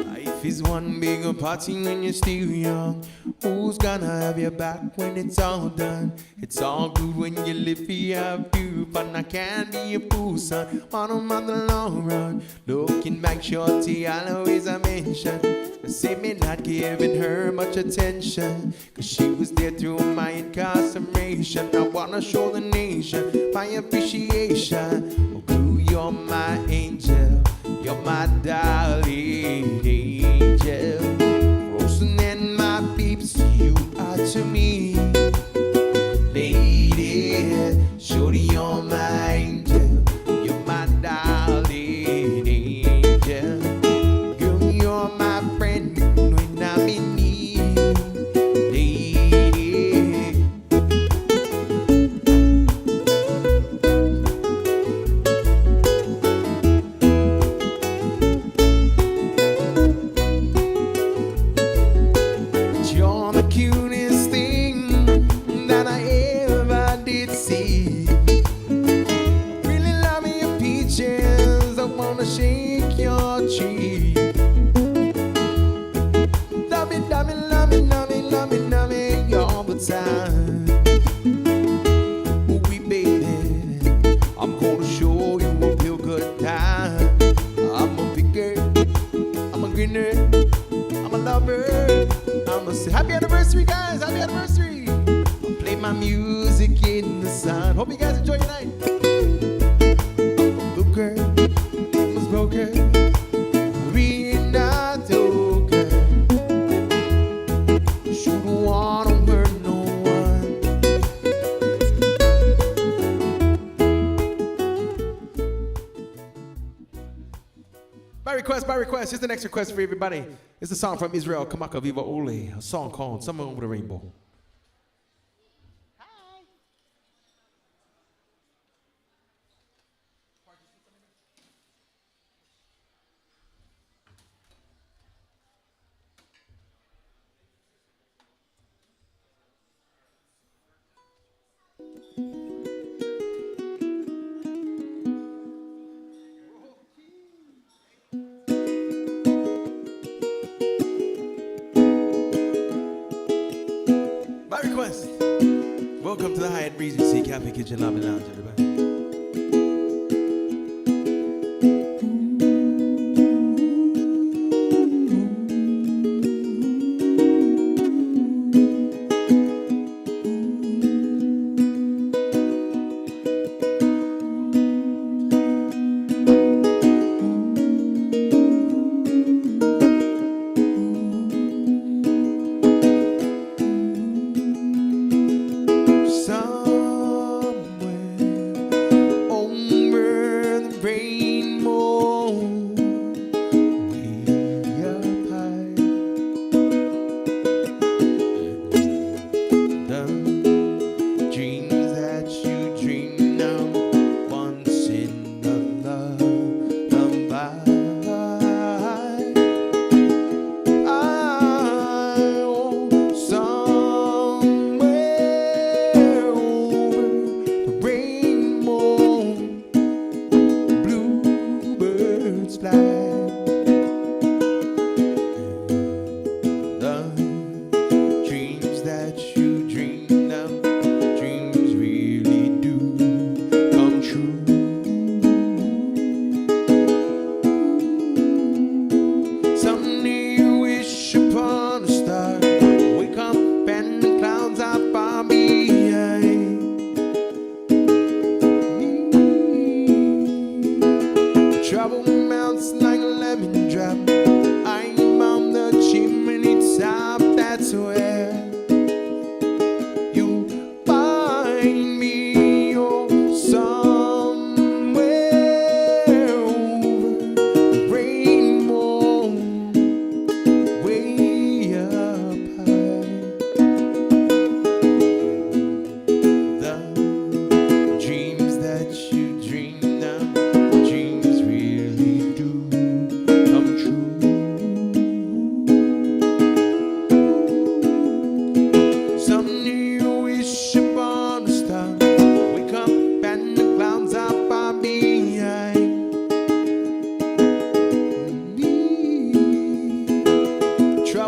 Life is one bigger party when you're still young. Who's gonna have your back when it's all done? It's all good when you live for your view, but I can't be a fool, son. On them on the long run. Looking back, shorty, I'll always mention. Say me not giving her much attention, 'cause she was there through my incarceration. I wanna show the nation my appreciation. Oh, girl, you're my angel, you're my darling angel. Frozen and my peeps, you are to me. Lady, shorty, you're my angel, you're my darling angel. Girl, you're my friend when I'm in need. Lady, you're the cutest thing that I ever did see. Really love your peaches, I wanna shake your cheek. Love me, love me, love me, love me, love me, love me all the time. Ooh, baby, I'm gonna show you a real good time. I'm a picker, I'm a grinner, I'm a lover, I'm a happy anniversary, guys, happy anniversary. I'll play my music in the sun. Hope you guys enjoy your night. I'm a looker, I'm a smoker, we're not okay. Shouldn't wanna hurt no one. By request, here's the next request for everybody. It's a song from Israel, Kamaka Viva Ole, a song called Summer Over the Rainbow. By request, welcome to the Hyatt Regency Cafe Kitchen Lobby Lounge, everybody. Somewhere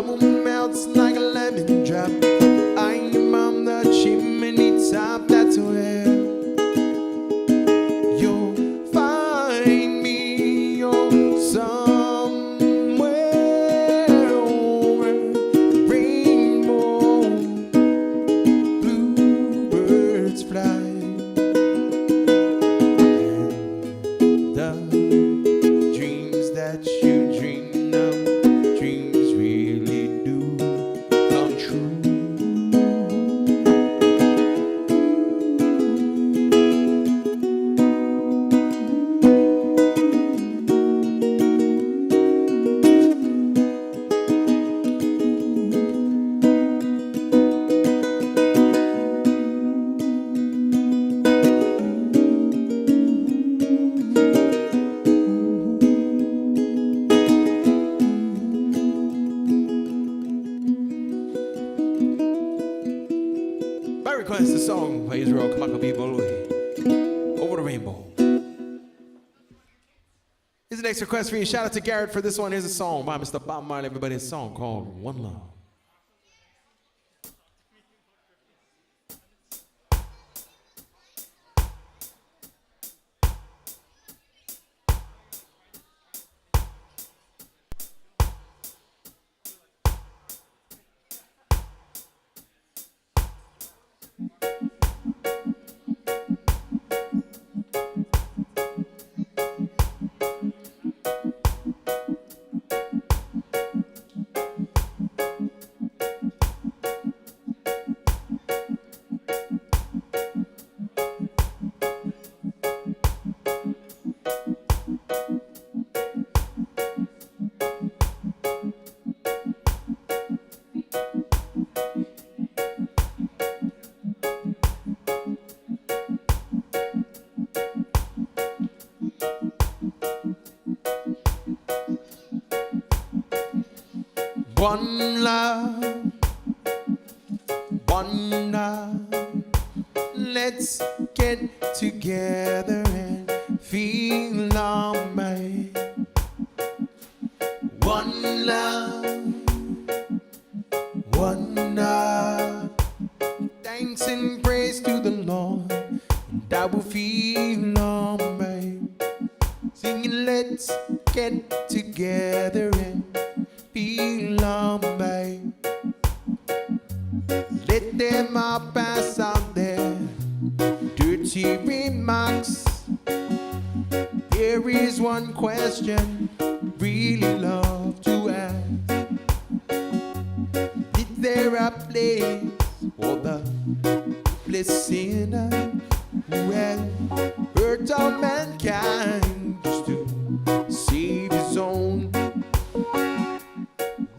trouble melts like a lemon drop. I am on the chimney top, that's where you'll find me. Oh, somewhere over rainbow, bluebirds fly. The dreams that you dream of, dreams really do come true. By request, the song by Israel Kamakabi Bolwe, Over the Rainbow. Here's the next request for you. Shout out to Garrett for this one. Here's a song by Mr. Bob Marley, everybody's song called One Love. One love, one love. Let's get together and feel alright. One love, one love. Thanks and praise to the Lord, and I will feel alright. Singing, let's get together and feel alright. Let them all pass out there dirty remarks. Here is one question really love to ask. Is there a place for the hopeless sinner who has hurt all mankind just to save his own?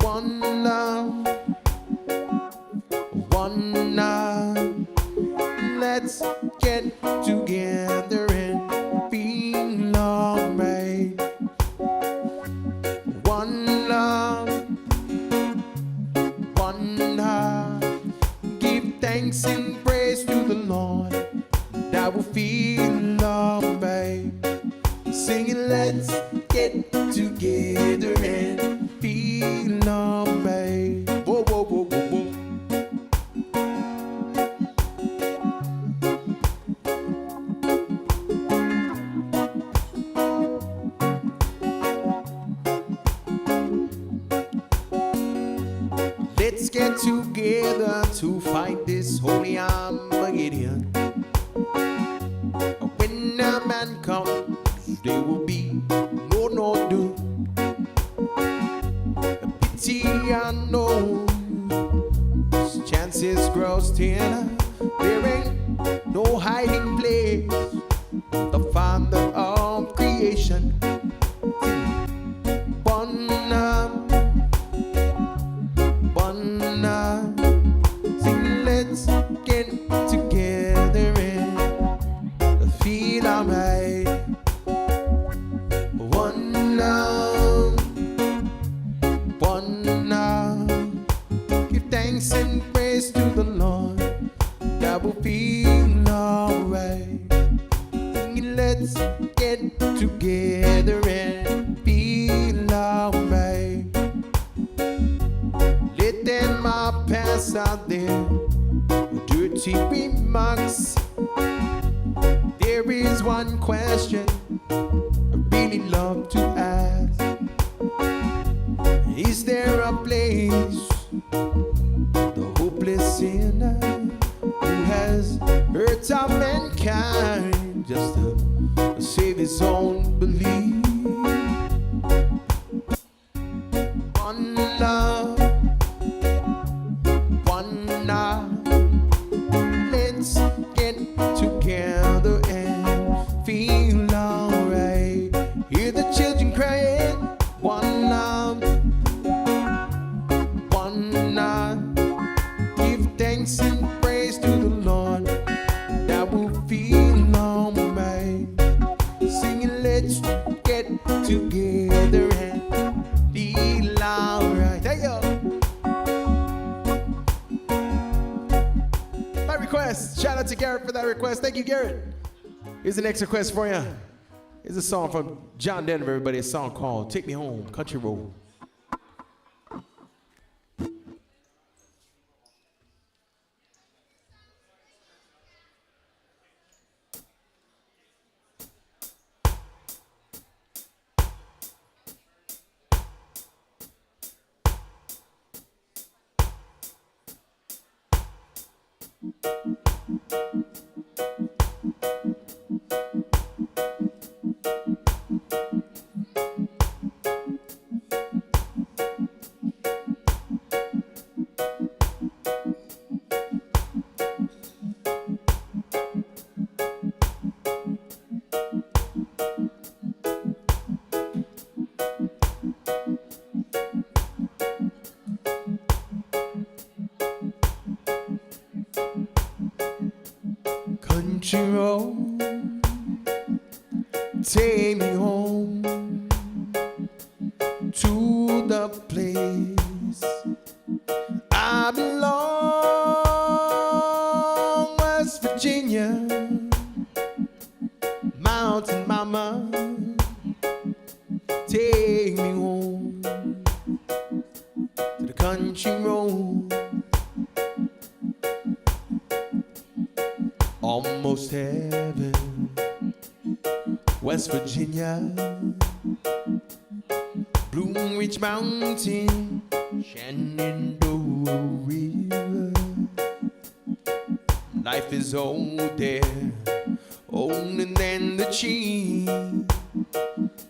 One love, one love. Let's get together and feel alright. One love, one love. Give thanks and praise to the Lord, and I will feel alright. Singing, let's get together and feel alright. Whoa, whoa, whoa, whoa, whoa. Let's get together to fight this holy Armageddon. When a man comes, there will be no doom. A pity I know, chances grow thinner. There ain't no hiding place. The Father of creation. One love, one love. Sing, let's get together and feel alright. One love, one love. Give thanks and praise to the Lord, that will feel alright. Singing, let's get together and feel alright. my past out there, dirty remarks. There is one question I really love to ask. Is there a place the hopeless sinner who has hurt all mankind just to save his own belief? One love, one love. Let's get together and feel alright. Hear the children crying. One love, one love. Give thanks and praise to the Lord. That will feel alright. Singing, let's get together and feel alright. There you go. My request. Shout out to Garrett for that request. Thank you, Garrett. Here's the next request for you. Here's a song from John Denver, everybody. A song called Take Me Home, Country Road. Country road, take me home to the place I belong. West Virginia, mountain mama, take me home to the country road. Almost heaven, West Virginia, Blue Ridge Mountain, Shenandoah River. Life is old there, older than the tree,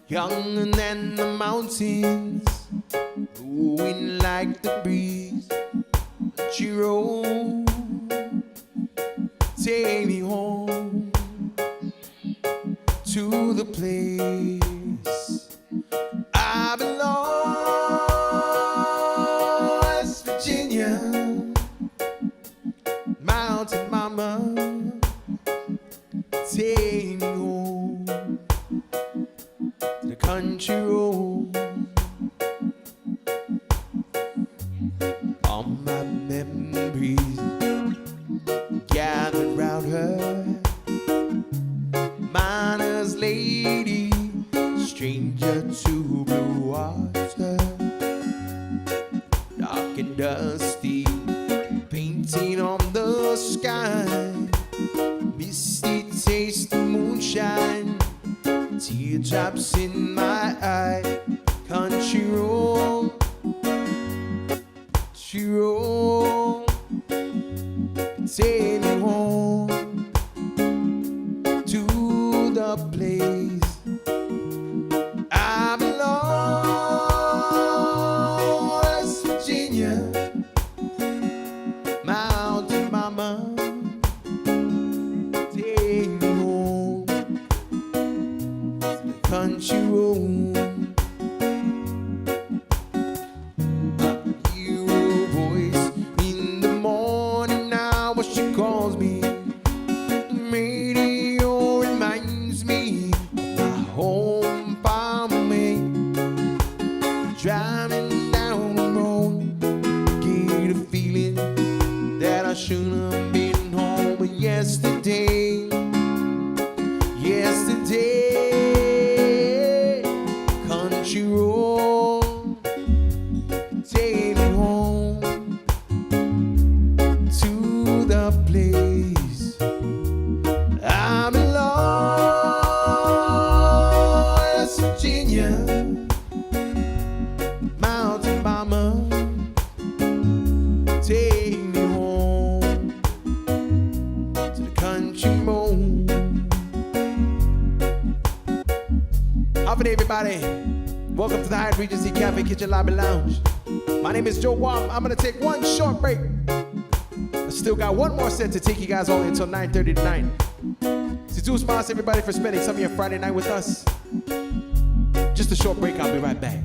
younger than the mountains, blowing like the breeze. Country road, take me home to the place I belong. West Virginia, mountain mama, take me home to the country road. All my memories gathered round her, miner's lady, stranger to blue water, dark and dusty, painting on the sky, misty taste of moonshine, teardrops in my eye. Country road, country road, take me home to the place I belong. West Virginia, mountain mama, take me home to the country road. I hear a voice in the morning now, what she calls everybody. Welcome to the Hyatt Regency Cafe Kitchen Lobby Lounge. My name is Joe Guam. I'm gonna take one short break. I still got one more set to take you guys all the way until 9:30 tonight. Jesus Mas, everybody, for spending some of your Friday night with us. Just a short break, I'll be right back.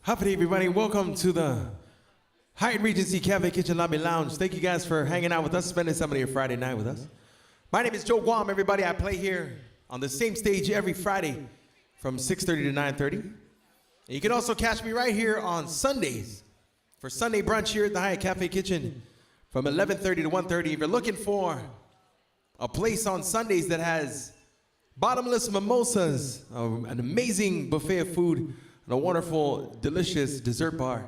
Happy everybody, welcome to the Hyatt Regency Cafe Kitchen Lobby Lounge. Thank you guys for hanging out with us, spending some of your Friday night with us. My name is Joe Guam, everybody. I play here on the same stage every Friday from 6:30 to 9:30. And you can also catch me right here on Sundays for Sunday brunch here at the Hyatt Cafe Kitchen from 11:30 to 1:30. If you're looking for a place on Sundays that has bottomless mimosas, an amazing buffet of food, and a wonderful, delicious dessert bar,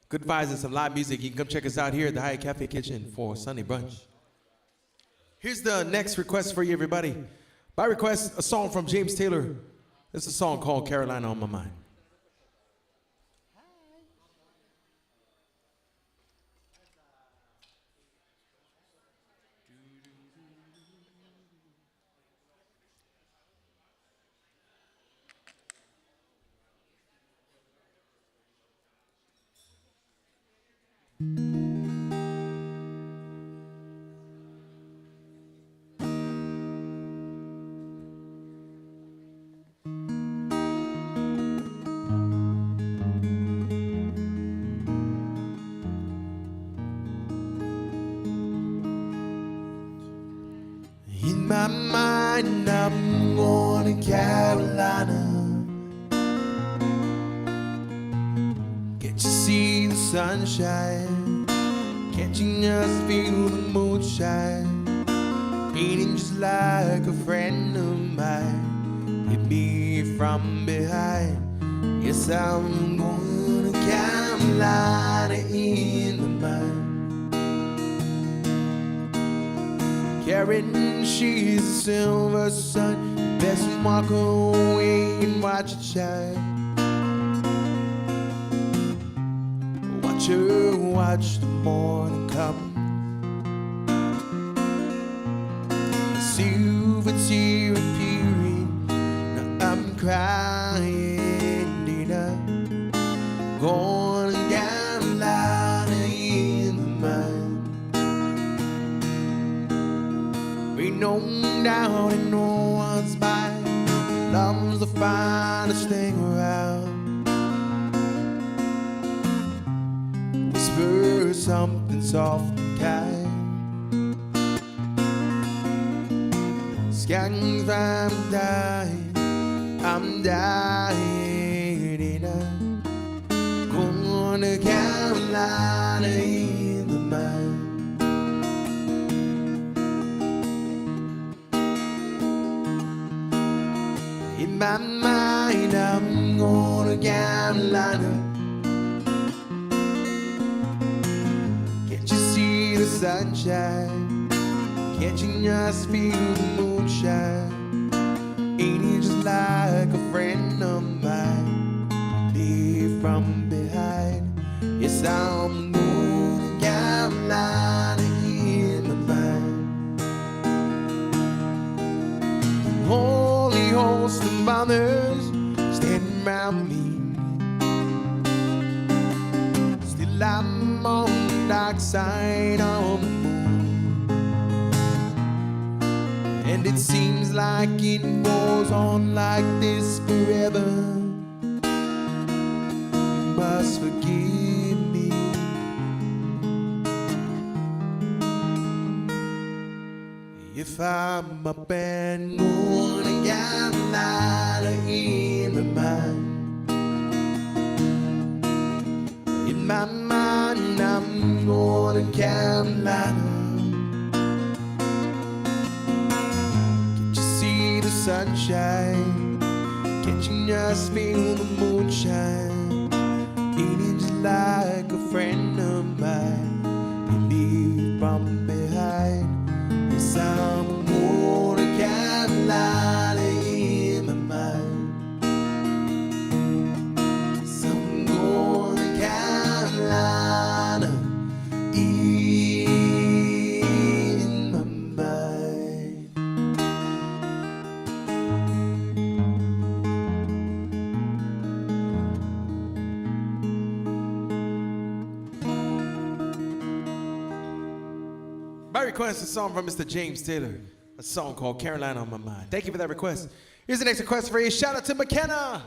good vibes and some live music, you can come check us out here at the Hyatt Cafe Kitchen for Sunday brunch. Here's the next request for you, everybody. By request, a song from James Taylor. It's a song called Carolina on My Mind. In my mind, I'm going to Carolina. Can't you see the sunshine? Can't you just feel the moonshine? Ain't it just like a friend of mine? Hit me from behind. Yes, I'm going to Carolina in my mind. Karen, she's a silver sun. Best walk away and watch it shine. Watch her, watch the morning come. Silver tear appearing. Now I'm crying, Dina. Going down line in the mind. Ain't no doubt in no one's mind. Love's the finest thing around. Whisper something soft and kind. Skanks, I'm dying, I'm dying, and I'm going to Carolina in the mind. In my mind, I'm going to Carolina. Can't you see the sunshine? Can't you just feel the moonshine? Ain't it just like a friend of mine? Leave from behind. Yes, I'm going to Carolina in my mind. Holy host of mothers standing around me. Still I'm on the dark side of the moon, and it seems like it goes on like this forever. You must forgive me if I'm up and going to Carolina in my mind. In my mind, I'm going to Carolina. Can't you see the sunshine? Can't you just feel the moonshine? Ain't it just like a friend of mine? You leave from behind. Yes, I'm going to Carolina in my mind. Yes, I'm going to Carolina in my mind. By request, a song from Mr. James Taylor, a song called Carolina on My Mind. Thank you for that request. Here's the next request for you. Shout out to McKenna.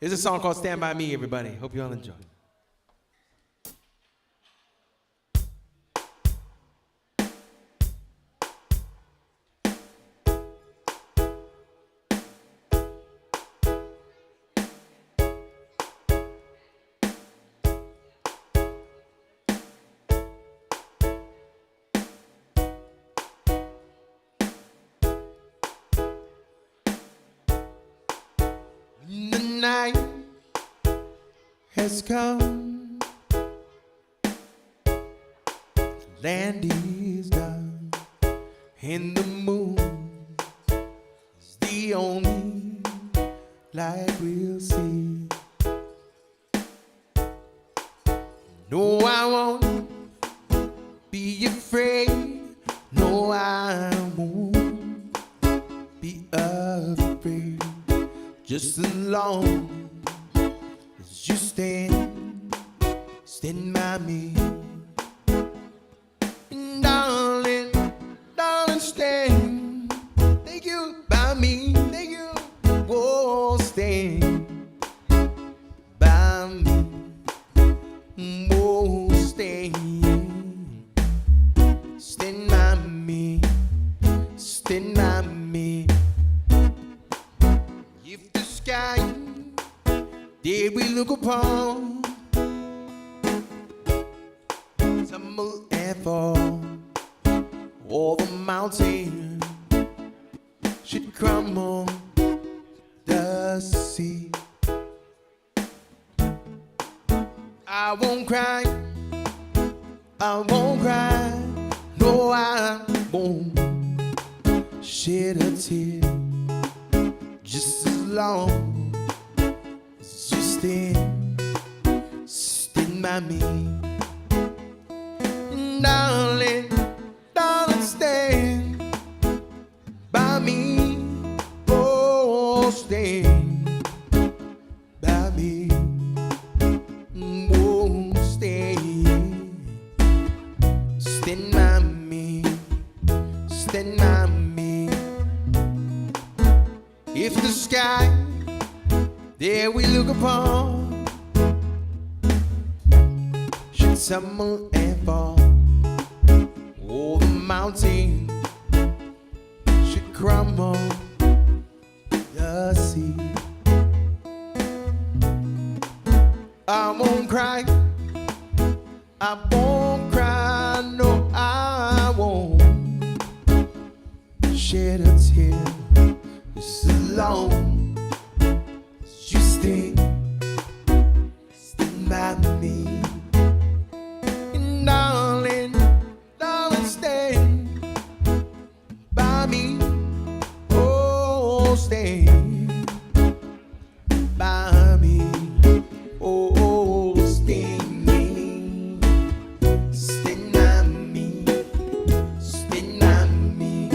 Here's a song called Stand By Me, everybody. Hope you all enjoy. The night has come, land is done, and the moon is the only light we'll see. No, I won't be afraid. No, I won't be afraid. Just as long as you stand by me. And darling, stand. Thank you by me. Thank you. Oh, stand by me. Oh, stand by me. Stand by me. If the sky did we look upon, tumble and fall, all the mountains should crumble, the sea. I won't cry, no, I won't shed a tear. Just as long as you stand by me. Darling, stand by me. Oh, stand by me. Oh, stand by me. Stand by me. If the sky there we look upon should tumble and fall, all the mountains should crumble, the sea. I won't cry, no, I won't shed a tear. Just as long as you stand by me. And darling, stand by me. Oh, stand by me. Oh, stand by me. Stand by me. Stand by me.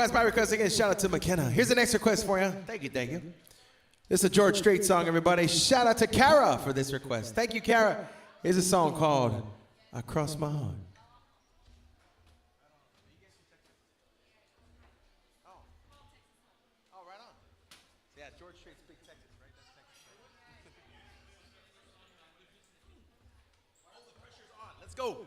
That's my request again. Shout out to McKenna. Here's the next request for you. Thank you, thank you. This is a George Strait song, everybody. Shout out to Kara for this request. Thank you, Kara. Here's a song called I Cross My Heart. Oh, right on. Yeah, George Strait's Big Texas, right? That's Texas. Oh, the pressure's on. Let's go.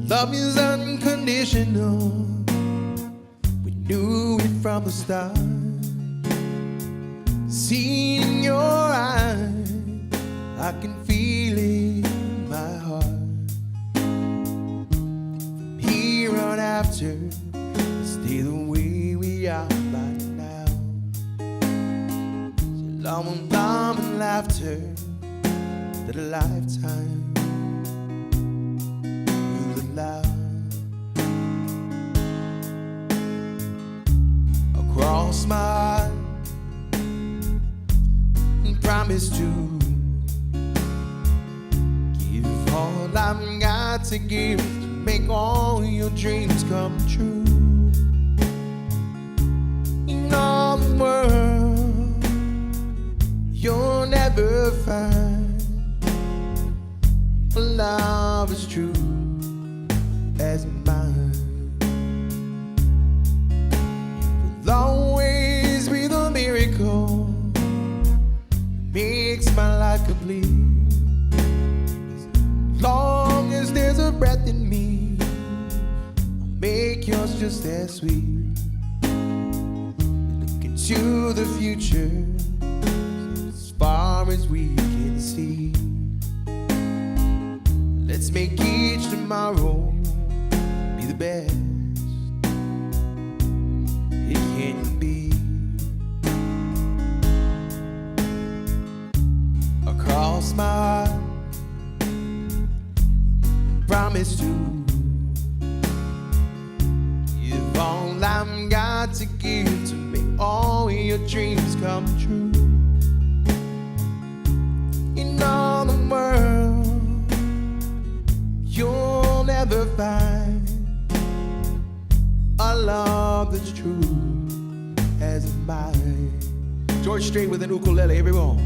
Love is unconditional. We knew it from the start. See in your eyes, I can feel it in my heart. From here on after, stay the way we are right now. So long and love and laughter that a lifetime across my heart and promise to give all I've got to give to make all your dreams come true. In all the world, you'll never find a love as true as mine. You'll always be the miracle makes my life complete. As long as there's a breath in me, I'll make yours just as sweet. Look into the future as far as we can see. Let's make each tomorrow be the best it can be. Across my heart, promise to give all I've got to give to make all your dreams come true. In all the world, you'll never find a love that's true as mine. George Strait with an ukulele, everyone.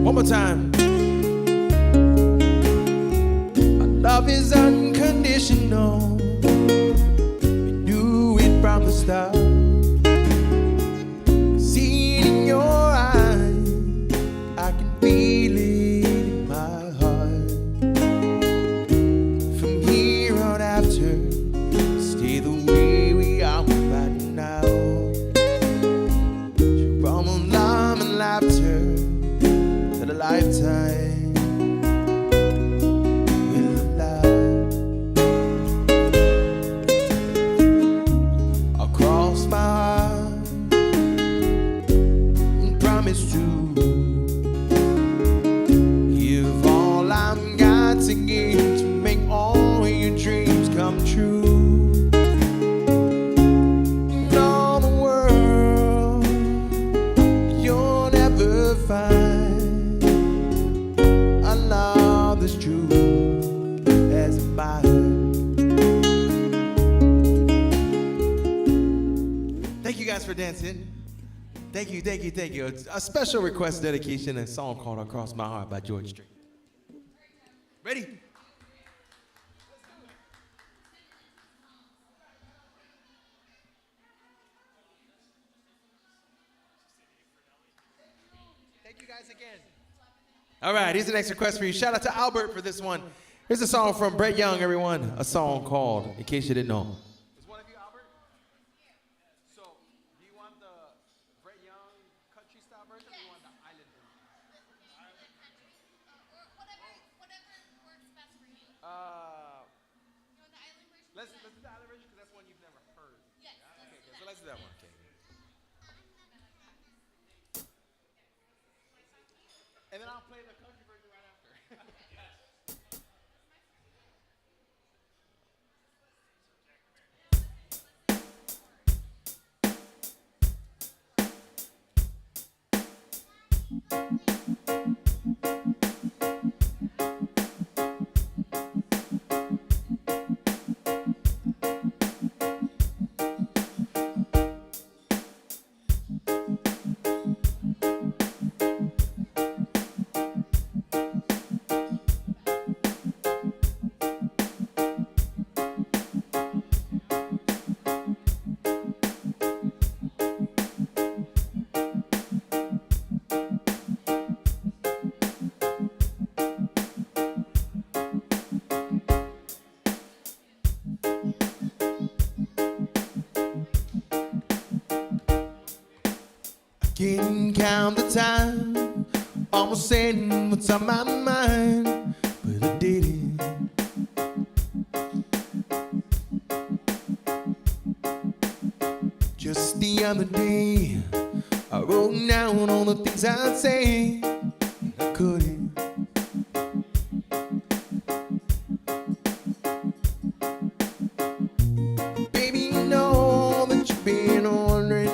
One more time. Our love is unconditional. We knew it from the start. See it in your eyes, I can feel it in my heart. From here on after, stay the way we are right now. From love and laughter, a lifetime for dancing. Thank you, thank you, thank you. A special request dedication, a song called Across My Heart by George Strait. Ready? Thank you guys again. All right, here's the next request for you. Shout out to Albert for this one. Here's a song from Brett Young, everyone. A song called In Case You Didn't Know. Is one of you Albert? So, do you want the Brett Young country style version or do you want the island version? Whatever works best for you. You want the island version? Let's do the island version because that's one you've never heard. Yes. Okay, good. So let's do that one. Okay. And then I'll play the country version right after. Can't count the time, almost saying what's on my mind, but I did it. Just the other day, I wrote down all the things I'd say, and I couldn't. Baby, you know that you've been wondering.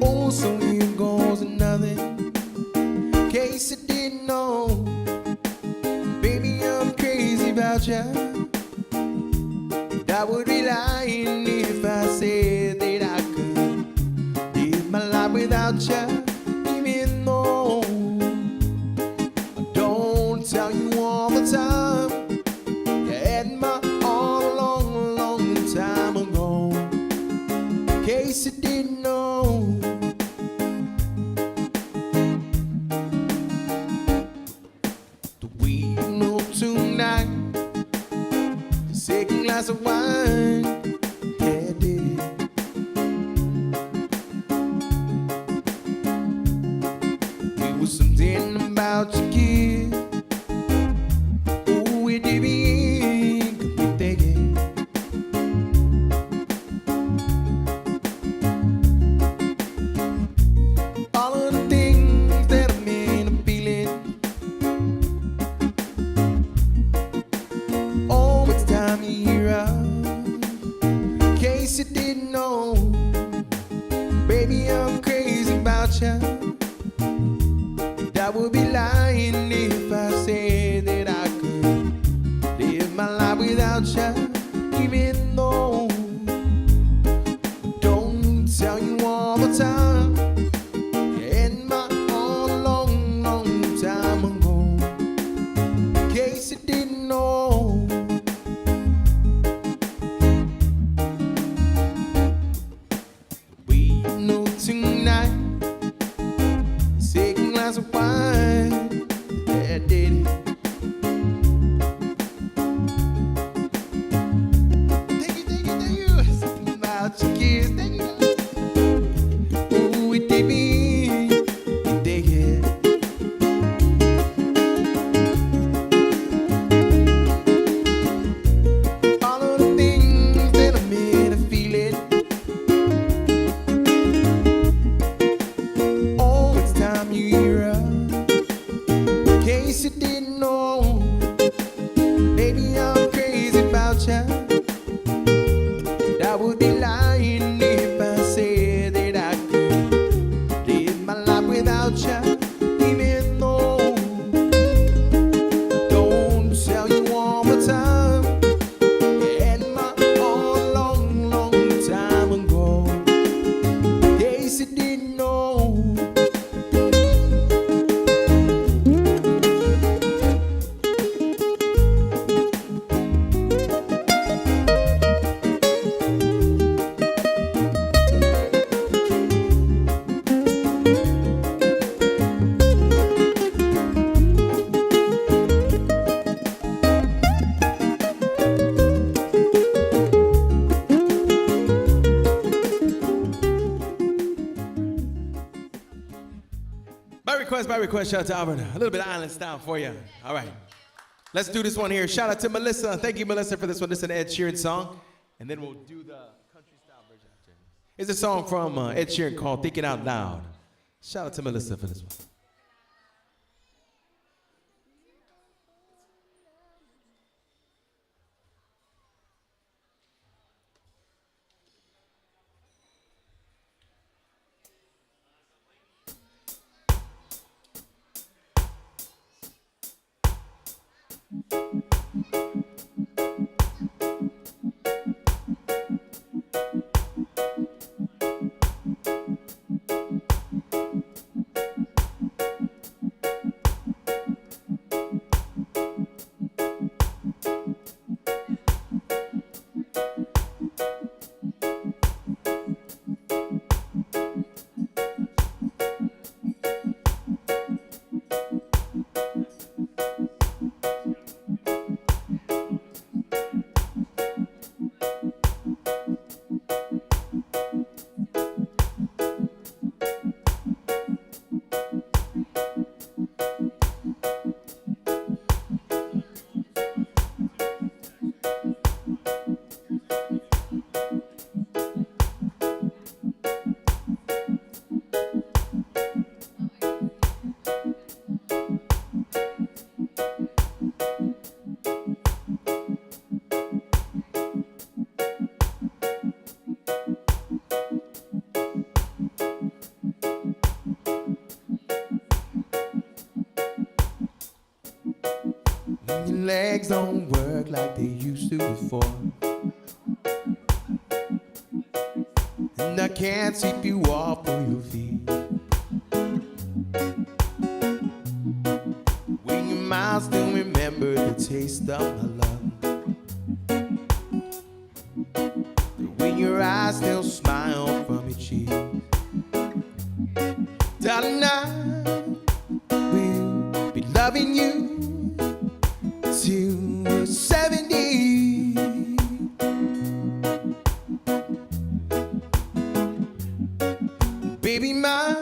Oh, so here goes another. In case you didn't know, baby, I'm crazy about you. And I would be lying if I said that I could live my life without you. Even though I don't tell you all the time, you had my all along a long time ago. In case you didn't know. Tonight, the second glass of wine, yeah, I did it. It was something about your kiss. Oh, it did me, got me thinking. All of the things that I meant to feeling. Time you hear out. In case you didn't know, baby, I'm crazy about you. And I would be lying if I said that I could live my life without you. Even though I don't tell you all the time, you had my all a long, long time ago. In case you didn't know. Tonight, second glass of wine, yeah, I did it. Thank you, something about your kiss, thank you. Oh, it did me, it did it. All of the things that I made her feel it. You didn't know, baby, I'm crazy about you. And I would be lying if I said that I could live my life without you. Even though I don't tell you all the time, you had my all along request, shout out to Albert. A little bit of island style for you. All right. Let's do this one here. Shout out to Melissa. Thank you, Melissa, for this one. This is an Ed Sheeran song. And then we'll do the country style version after. It's a song from Ed Sheeran called Thinking Out Loud. Shout out to Melissa for this one. Your legs don't work like they used to before, and I can't sweep you off of your feet. When your mouth still remember the taste of my love, when your eyes still smile from your cheek, darling, I will be loving you till we're 70. Baby, my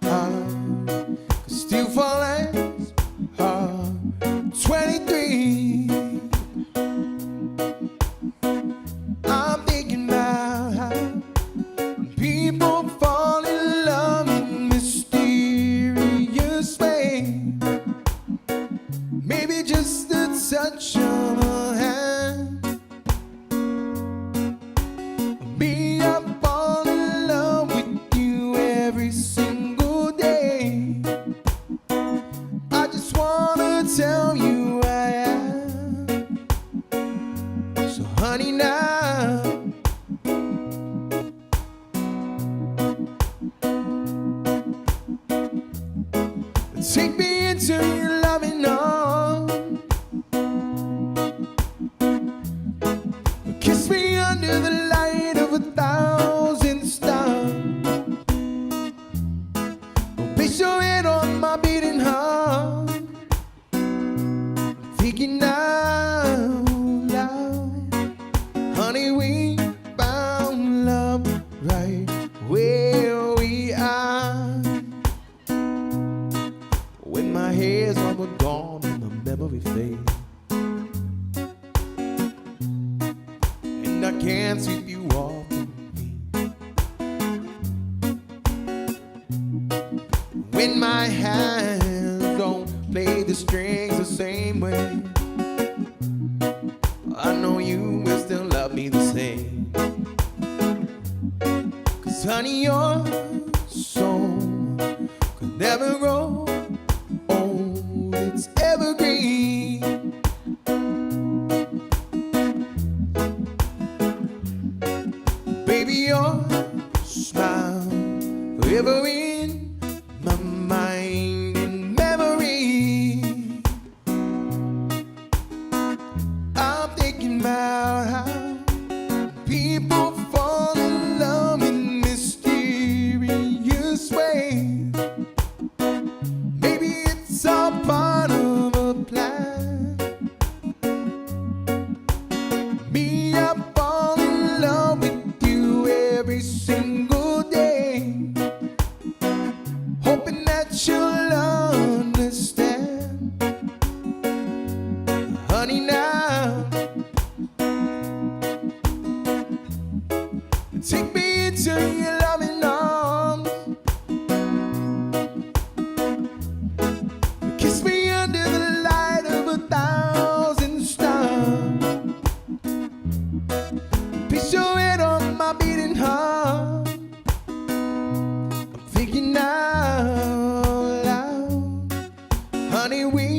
heart could still fall as hard. 23. I'm thinking about how people fall in love in mysterious ways. Maybe just the touch of a hand. Me, I fall in love with you every single day. I just wanna tell you I am. So honey, now take me into your loving arms. Kiss me under the light of 1,000 stars. Place your head on my beating heart. Thinking out loud, honey, we found love right where we are. When my hair's all but gone and my memory fades, and I can't sweep you off of me. When my hands don't play the strings the same way, I know you will still love me the same. 'Cause honey, your soul could never grow old, it's evergreen. Baby, your smile forever in my mind and memory. I'm thinking about how people fall in love in mysterious ways. Maybe it's all part of a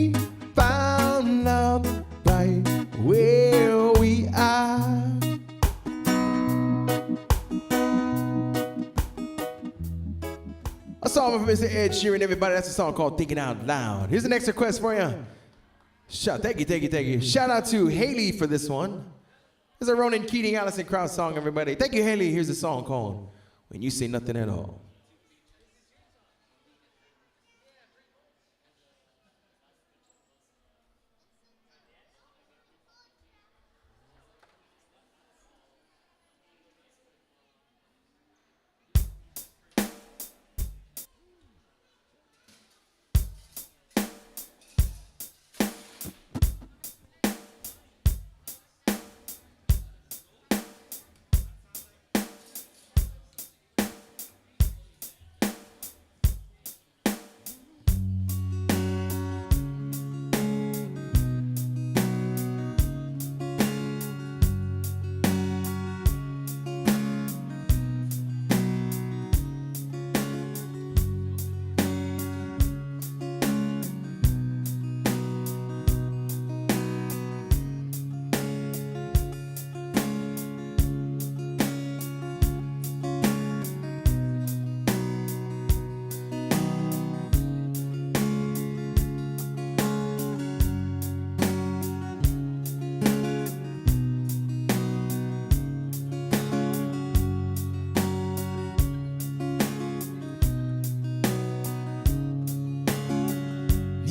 we found love right where we are. A song from Mr. Ed Sheeran, everybody. That's a song called Thinking Out Loud. Here's the next request for you. Thank you. Shout out to Haley for this one. This is a Ronan Keating, Allison Krauss song, everybody. Thank you, Haley. Here's a song called When You Say Nothing at All.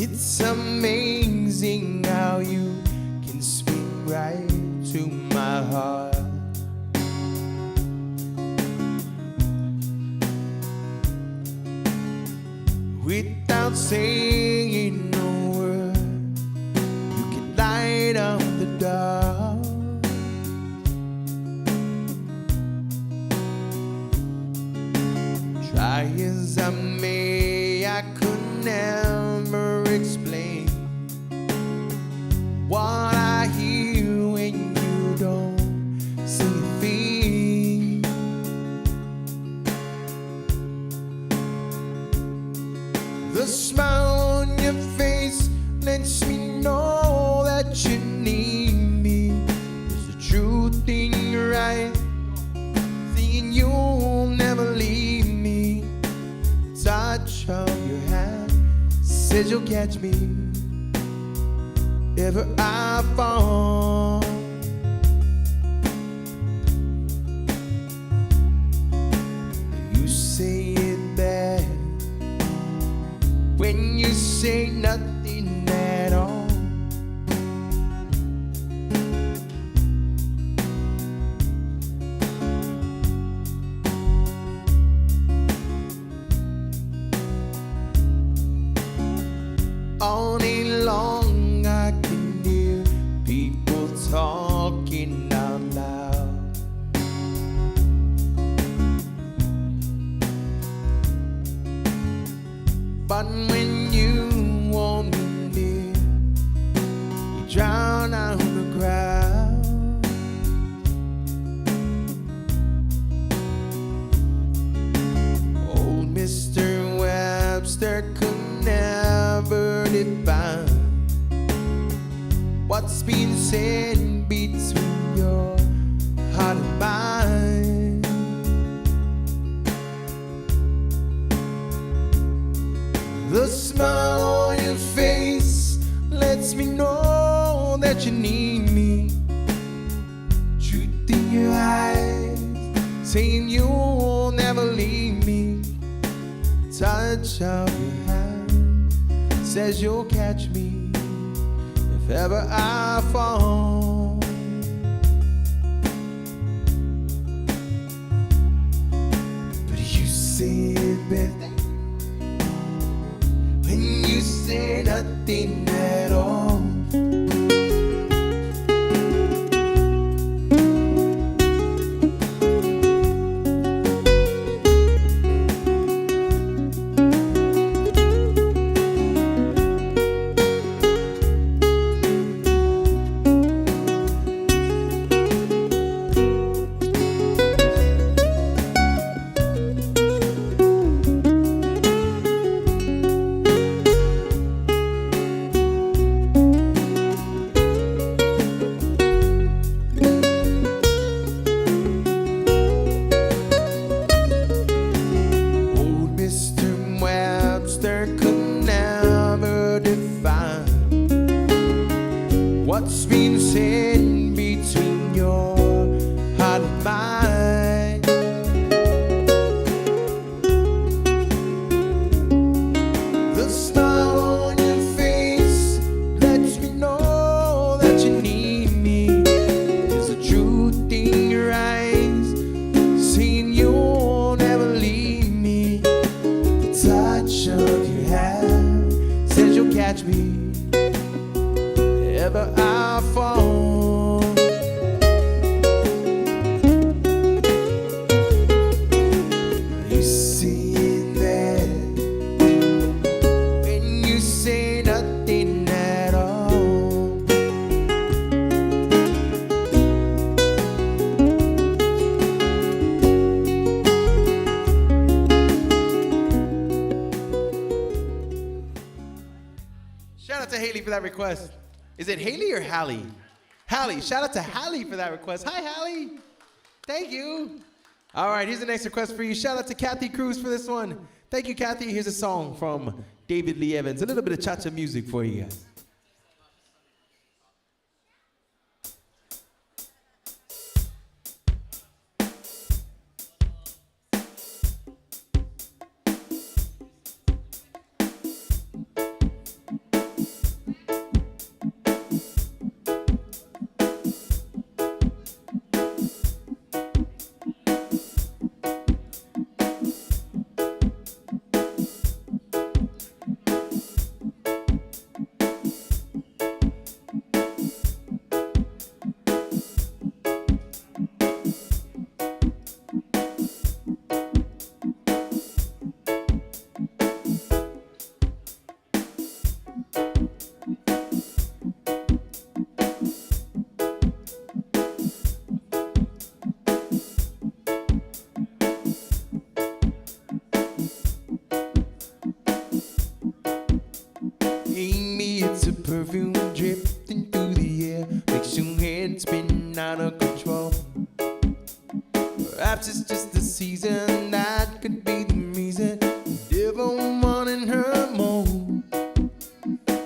It's amazing how you can speak right to my heart. Without saying a word, you can light up the dark. Try as I may, I could never explain what I hear when you don't say a thing. The smile on your face lets me know that you need me. Is the true thing right? Thinking you'll never leave me. Touch of your hand says you'll catch me if I fall. You say it bad when you say nothing at all. All day long I can hear people talking out loud. But when you want me near, you drown out the crowd. Old Mr. Webster could never define what's been said between your heart and mine. The smile on your face lets me know that you need me. Truth in your eyes saying you'll never leave me. Touch of your hand says you'll catch me if ever I fall. But you say it better when you say nothing at all. what's been said between your heart and mine. The smile on your face lets me know that you need me. There's a truth in your eyes saying you'll never leave me. The touch of your hand says you'll catch me ever I fall. You see that when you say nothing at all. Shout out to Haley for that request. Is it Haley or Hallie? Hallie. Shout out to Hallie for that request. Hi, Hallie. Thank you. All right, here's the next request for you. Shout out to Kathy Cruz for this one. Thank you, Kathy. Here's a song from David Lee Evans. A little bit of cha-cha music for you guys. Amy, it's a perfume drifting through the air, makes your head spin out of control. Perhaps it's just the season, that could be the reason. Never wanting her more.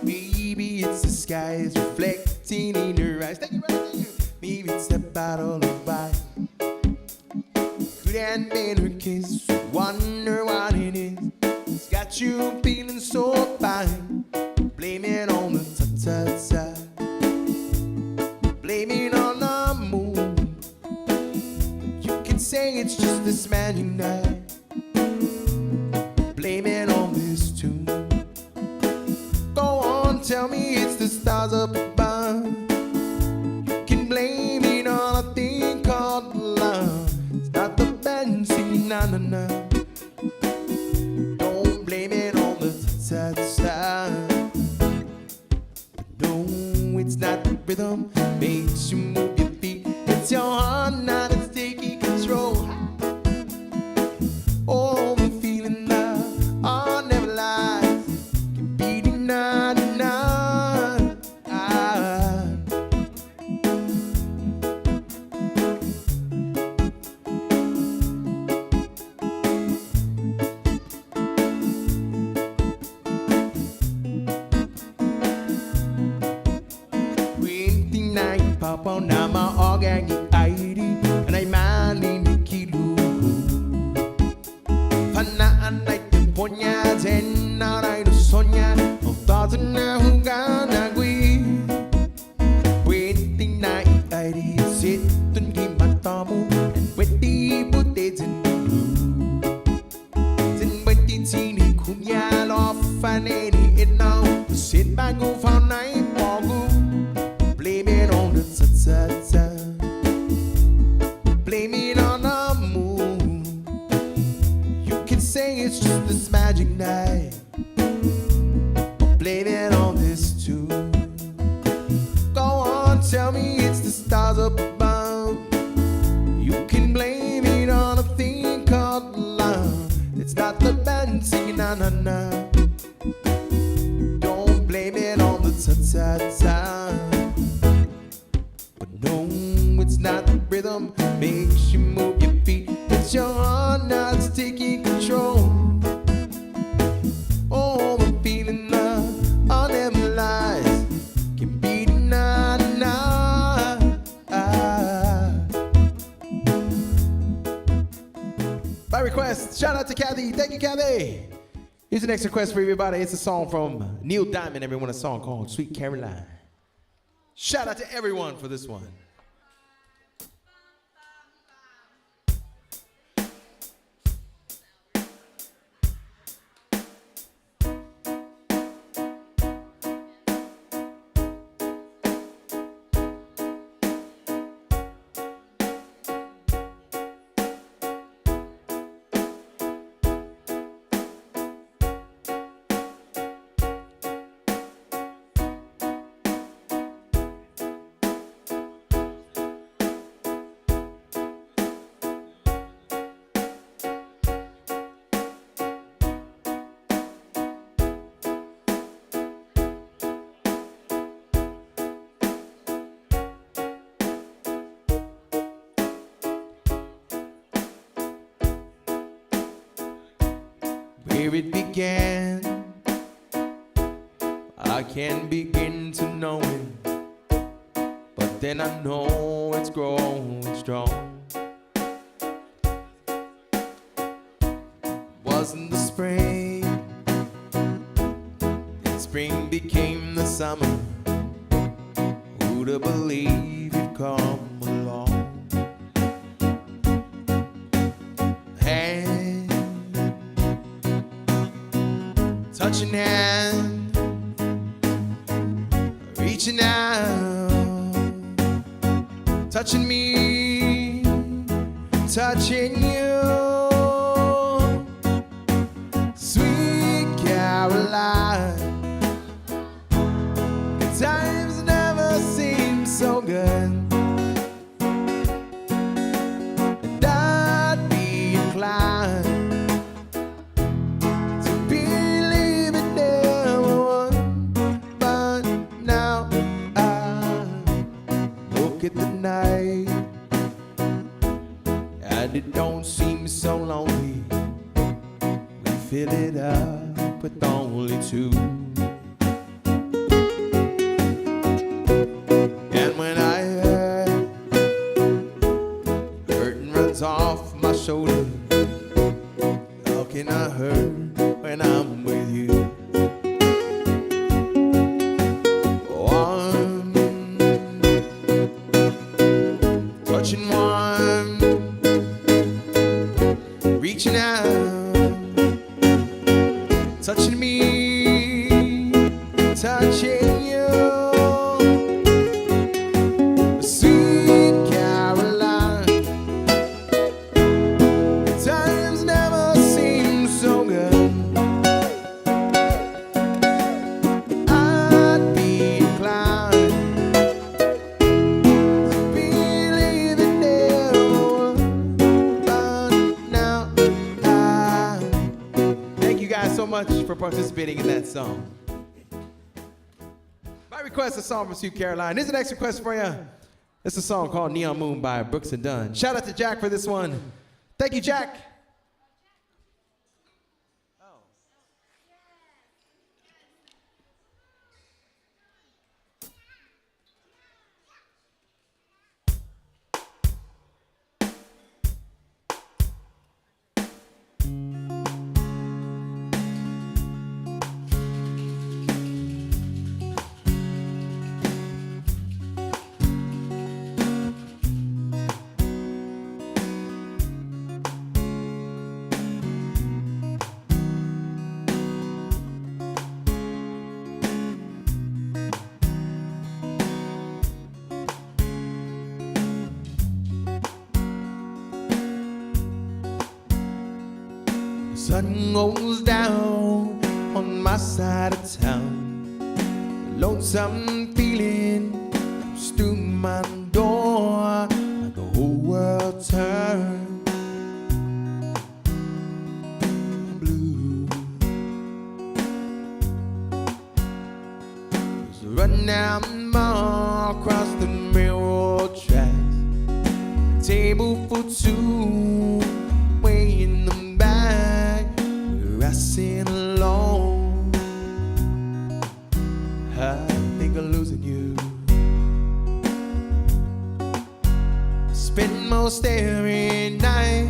Maybe it's the skies reflecting in her eyes. Thank you, brother. Thank you. Maybe it's that bottle of wine. Could have been her kiss. Wonder what it is. It's got you feeling so fine. Blame it on the ta-ta-ta. Blame it on the moon. You can say it's just this magic night. Blame it on this tune. Go on, tell me it's the stars up above. You can blame it on a thing called love. It's not the band singing na-na-na. Don't blame it on the ta-ta-ta. It's not the rhythm, makes you move your feet. It's your heart now that's taking control. Oh, the feeling now, oh, never lies. Can be denied, denied. Papa nama organic ID and I mali ni kilu. Panaan ay temponya zen na ay sonya. Of thoughts na hunga na gui. Waiting na ID sit tun ki matamu and waiting putte zen blue. Zen waiting tini kunya lo faneni it now. Sit back go found night pogu. Blame it on the ta-ta-ta. Blame it on the moon. You can say it's just this magic night. Blame it on this tune. Go on, tell me it's the stars up above. You can blame it on a thing called love. It's not the band singing na-na-na. Don't blame it on the ta-ta-ta. No, it's not the rhythm, makes you move your feet. It's your heart now that's taking control. Oh, the feeling of all them lies can be denied. out to Kathy. Thank you, Kathy. Here's the next request for everybody. It's a song from Neil Diamond. Everyone, a song called Sweet Caroline. Shout out to everyone for this one. Where it began, I can't begin to know it, but then I know it's growing strong. Wasn't the spring, then spring became the summer. Who'd have believed it'd come along? Touching hand, reaching out, touching me, touching you. Sweet Caroline, the times never seem so good, and I'd be inclined at the night, and it don't seem so lonely. We fill it up with only two. And when I hurt, curtain runs off my shoulder. How can I hurt when I'm with you? Touching one, reaching out, touching me, touching you. Sweet Caroline, times never seem so good. I'd be inclined so much for participating in that song. My request, a song from Sweet Caroline. Here's the next request for you. It's a song called Neon Moon by Brooks and Dunn. Shout out to Jack for this one. Thank you, Jack. Sun goes down on my side of town. Lonesome feeling comes through my door, like the whole world turned blue. There's a rundown mall across the railroad tracks, a table for two way in the back, where I sit alone. I think I'm losing you. I spend most every night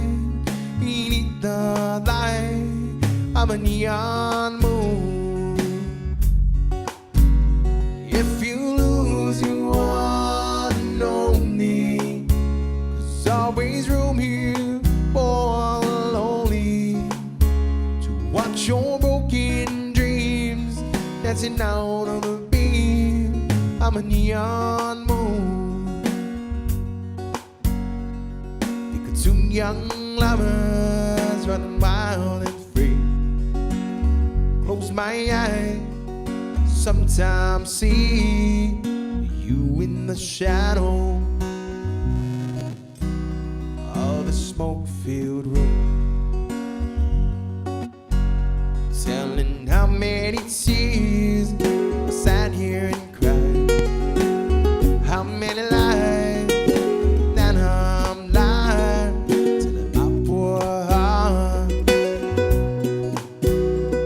eating the light of a neon moon. If you lose, you want to know me. There's always room here for the lonely to watch your broken dreams dancing out on the beam. I'm a neon moon. Think of two young lovers running wild and free. Close my eyes, sometimes see you in the shadow of a smoke-filled room, telling how many tears I sat here and cried, how many lies that I'm lying, telling my poor heart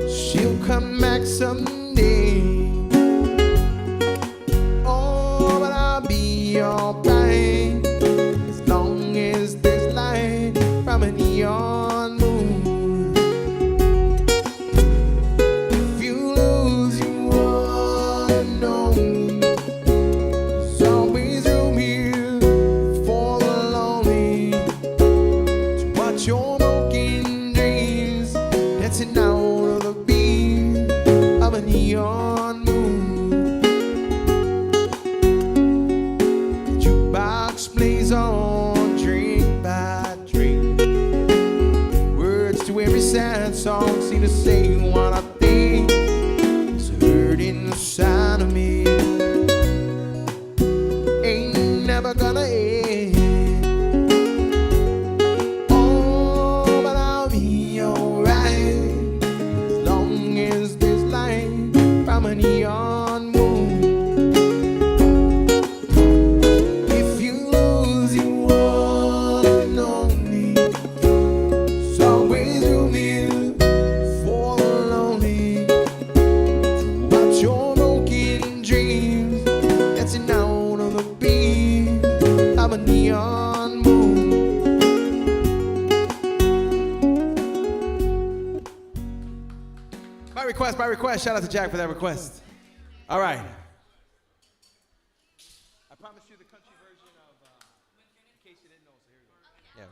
she'll come back someday. Oh, but I'll be alright as long as there's light from a neon moon. If you lose, you wanna know me. There's always room here for the lonely to watch your broken dreams dancing out of the beam of a neon moon. The jukebox plays on drink by drink. Words to every sad song seem to say what I think is hurt inside of me. Ain't never gonna end. Oh, but I'll be alright as long as there's light from a neon moon. If you lose, you wanna know me. There's always room here for the lonely to watch your broken dreams dancing out on the beam of a neon moon. By request, shout out to Jack for that request. All right. I promised you the country version of, in case you didn't know, so here we go. Yeah.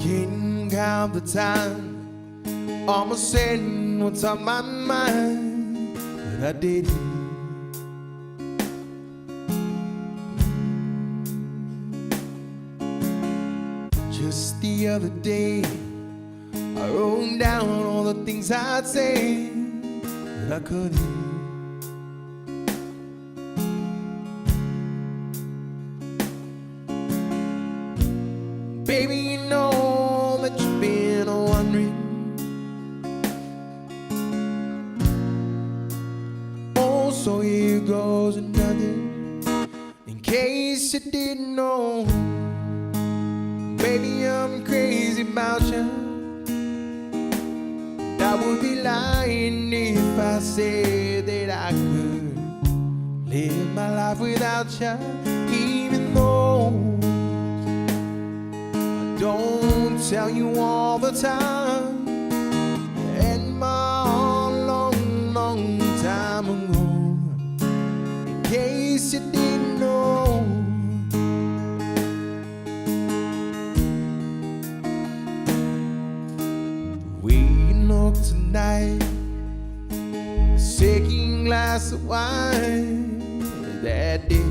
Can't count the time, almost saying what's on my mind, but I didn't. Just the other day, I wrote down all the things I'd say, but I couldn't. Baby, you know that you've been wondering. Oh, so here goes another. In case you didn't know, baby, I'm crazy about you. I would be lying if I said that I could live my life without you, even though don't tell you all the time. And my long, long time ago, in case you didn't know, we look tonight, a second glass of wine that day.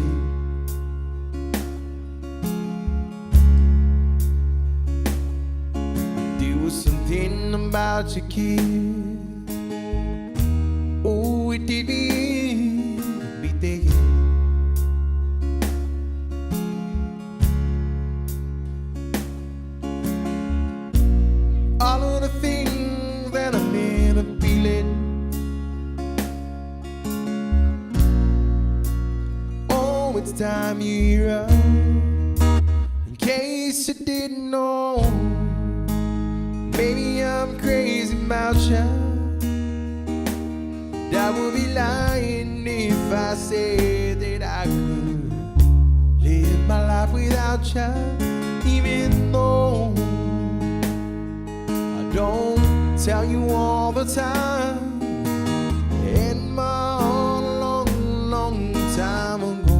Something about your kiss, oh, it did me thinking. first time you hear us. In case you didn't know, maybe I'm crazy about you. I would be lying if I said that I could live my life without you, even though I don't tell you all the time. And my heart a long, long time ago,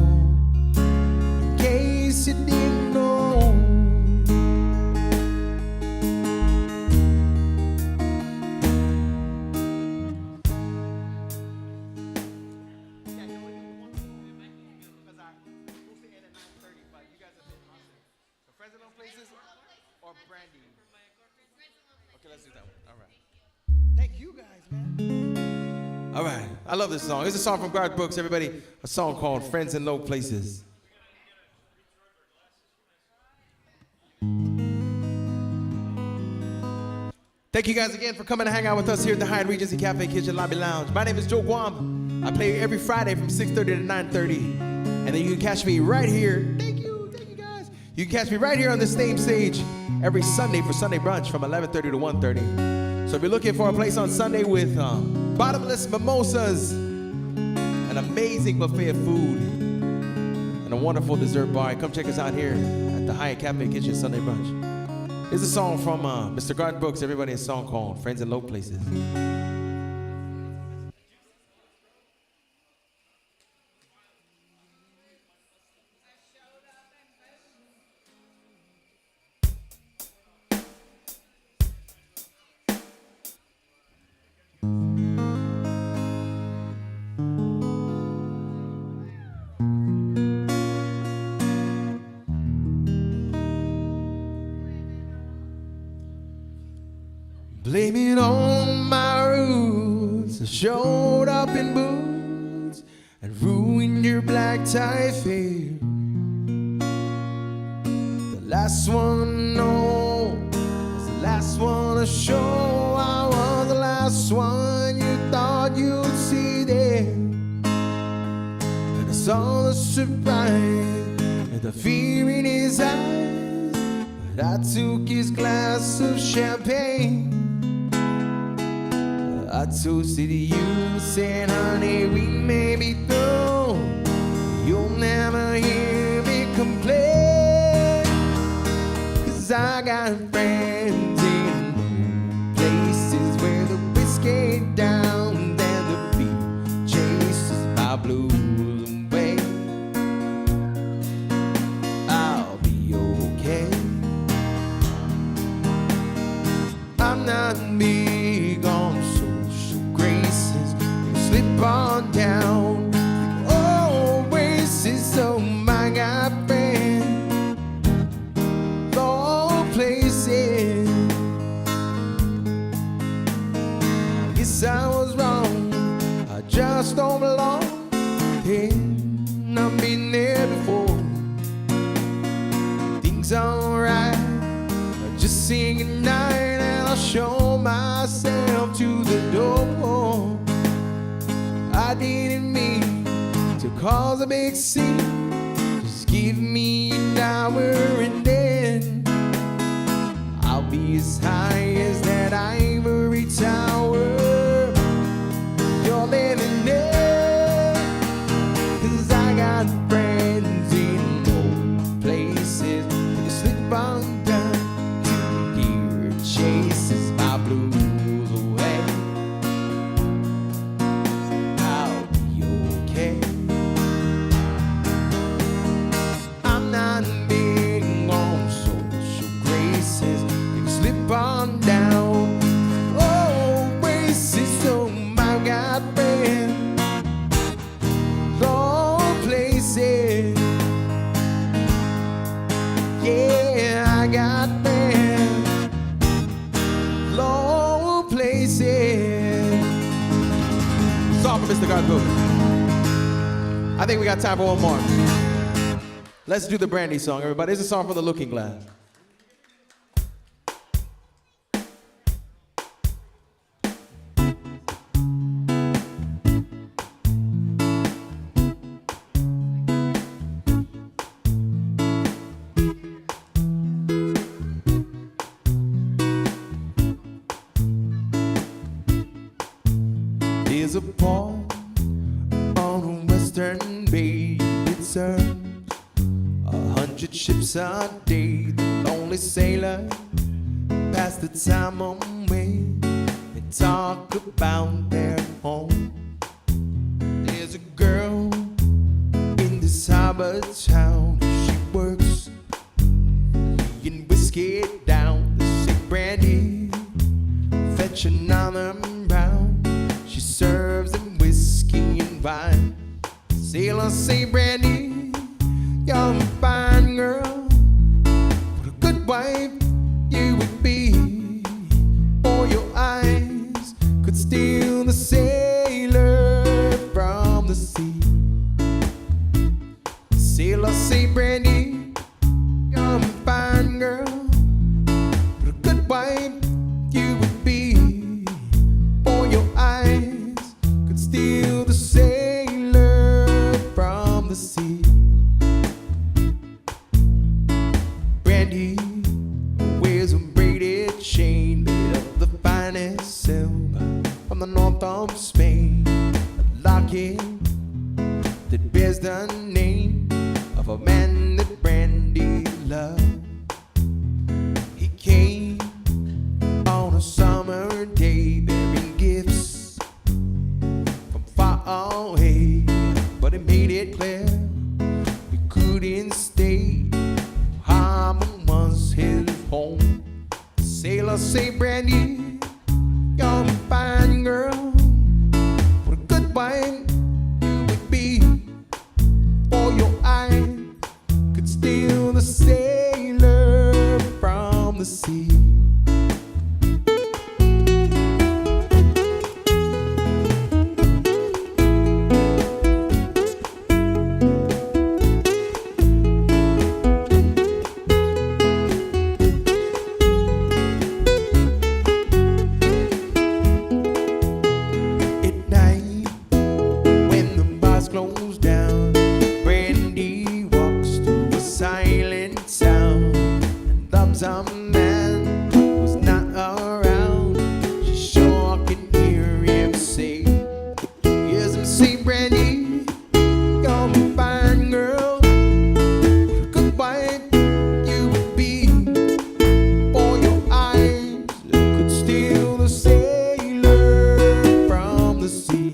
in case you didn't know. Or Brandy. Okay, let's do that one. All right. Thank you guys, man. All right. I love this song. It's a song from Garth Brooks, everybody. A song called Friends in Low Places. Thank you guys again for coming to hang out with us here at the Hyatt Regency Cafe Kitchen Lobby Lounge. My name is Joe Guam. I play every Friday from 6:30 to 9:30. And then you can catch me right here. Thank you guys. You can catch me right here on the same stage every Sunday for Sunday brunch from 11:30 to 1:30. So if you're looking for a place on Sunday with bottomless mimosas, an amazing buffet of food, and a wonderful dessert bar, come check us out here at the Hyatt Cafe Kitchen Sunday brunch. Here's a song from Mr. Garth Brooks, everybody, a song called Friends in Low Places. Blame it on my roots. I showed up in boots and ruined your black tie fair. The last one to know was the last one to show. I was the last one you thought you'd see there. And I saw the surprise and the fear in his eyes, but I took his glass of champagne. I toasted you, said, honey, we may be through. You'll never hear me complain, 'cause I got friends in places where the whiskey down and the beat chases my blues away. I'll be okay. I'm not big on slip on down the oasis of my God friend. Low places. Guess I was wrong. I just don't belong here. I've been there before. Things alright. I just sing at night and I'll show myself to the door. I didn't mean to cause a big scene. Just give me an hour and then I'll be as high as that ivory tower you're living in. 'Cause I got friends in low places. You slip on down to the gear chases my blues away. I'm not big on social graces. You slip on down. Oh, races, oh my God, friend. Low places. Yeah, I got friends. Low places. Song for Mr. Garth Brooks. I think we got time for one more. Let's do the Brandy song, everybody. It's a song from The Looking Glass. Western Bay, it serves 100 ships a day. The lonely sailor pass the time away and talk about their home. There's a girl in this harbor town. She works laying whiskey down. They say, Brandy, fetch another round. She serves them whiskey and wine. Sailors say, Brandy, you're a fine girl. What a good wife you would be. Or your eyes could steal the sailor from the sea. Sailors say, Brandy, you're a fine girl. What a good wife you would be. Or your eyes could steal the sailor from the sea. Brandy wears a braided chain made of the finest silver from the north of Spain. A locket that bears the name of a man that Brandy loved. He came on a summer day bearing gifts from far away, but he made it clear he couldn't stay. Harbor was his home. Sailors say, Brandy, you're a fine girl. What a good wife you would be. For your eyes could steal the sailor from the sea. At night, when the bars close down, Brandy walks through a silent town and loves a man who's not around. She sure can hear him say, hears him say, Brandy, you're a fine girl. What a good wife you would be. For your eyes could steal the sailor from the sea.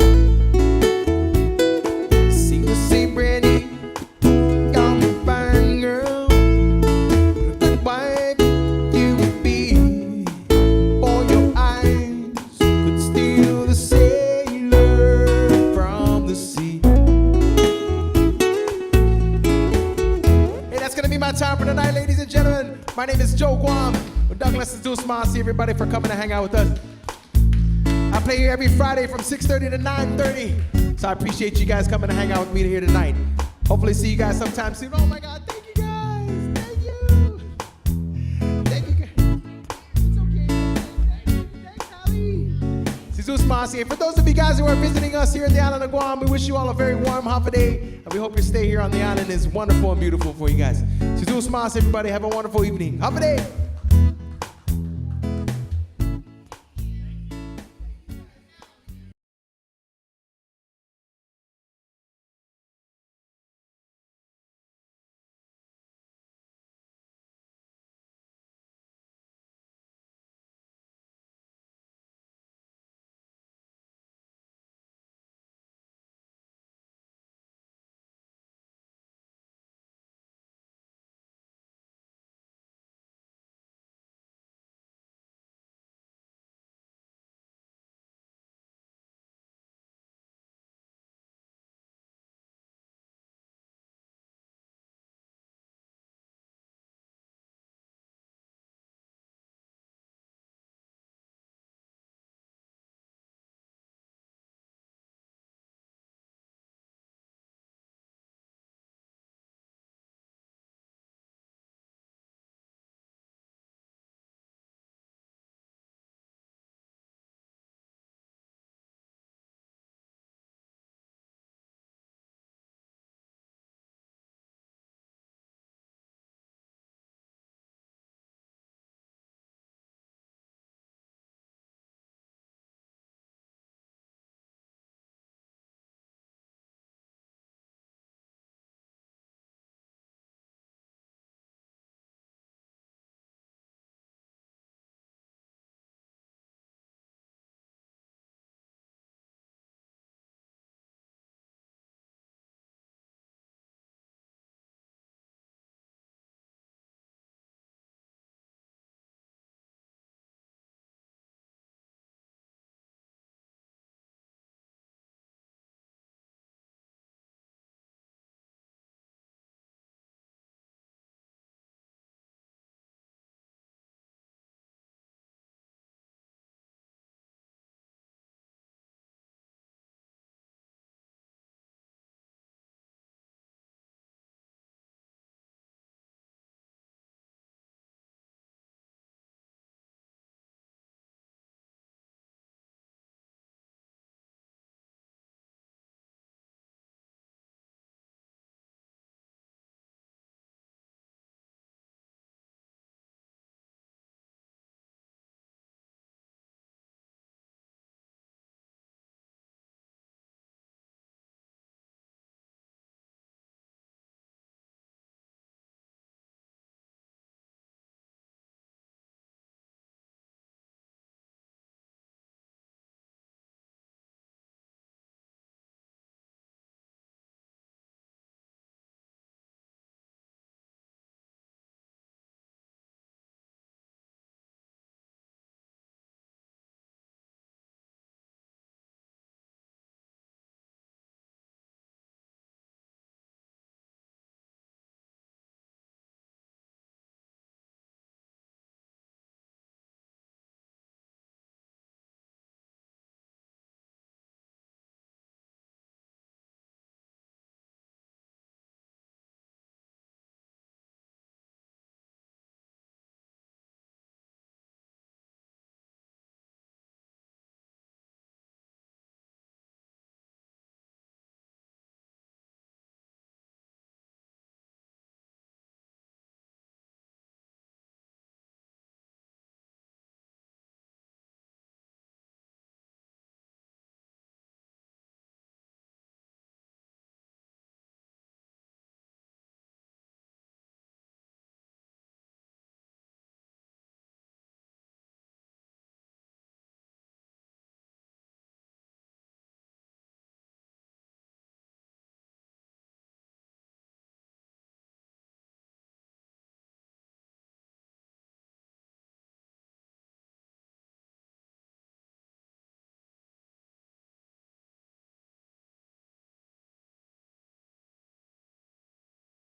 Sailors say, Brandy, you're a fine girl. What a good wife you would be. For your eyes could steal the sailor from the sea. Hey, that's gonna be my time for tonight, ladies and gentlemen. My name is Joe Guam with Douglas and Deuce Mossy. Everybody for coming to hang out with us. I play here every Friday from 6:30 to 9:30. So I appreciate you guys coming to hang out with me here tonight. Hopefully see you guys sometime soon. Oh my God, thank you guys. Thank you. Thank you guys. It's okay. Thank you. Thanks, Holly. This is Deuce Mossy. And for those of you guys who are visiting us here at the island of Guam, we wish you all a very warm holiday. And we hope your stay here on the island is wonderful and beautiful for you guys. This is Deuce Mossy, everybody. Have a wonderful evening. Holiday.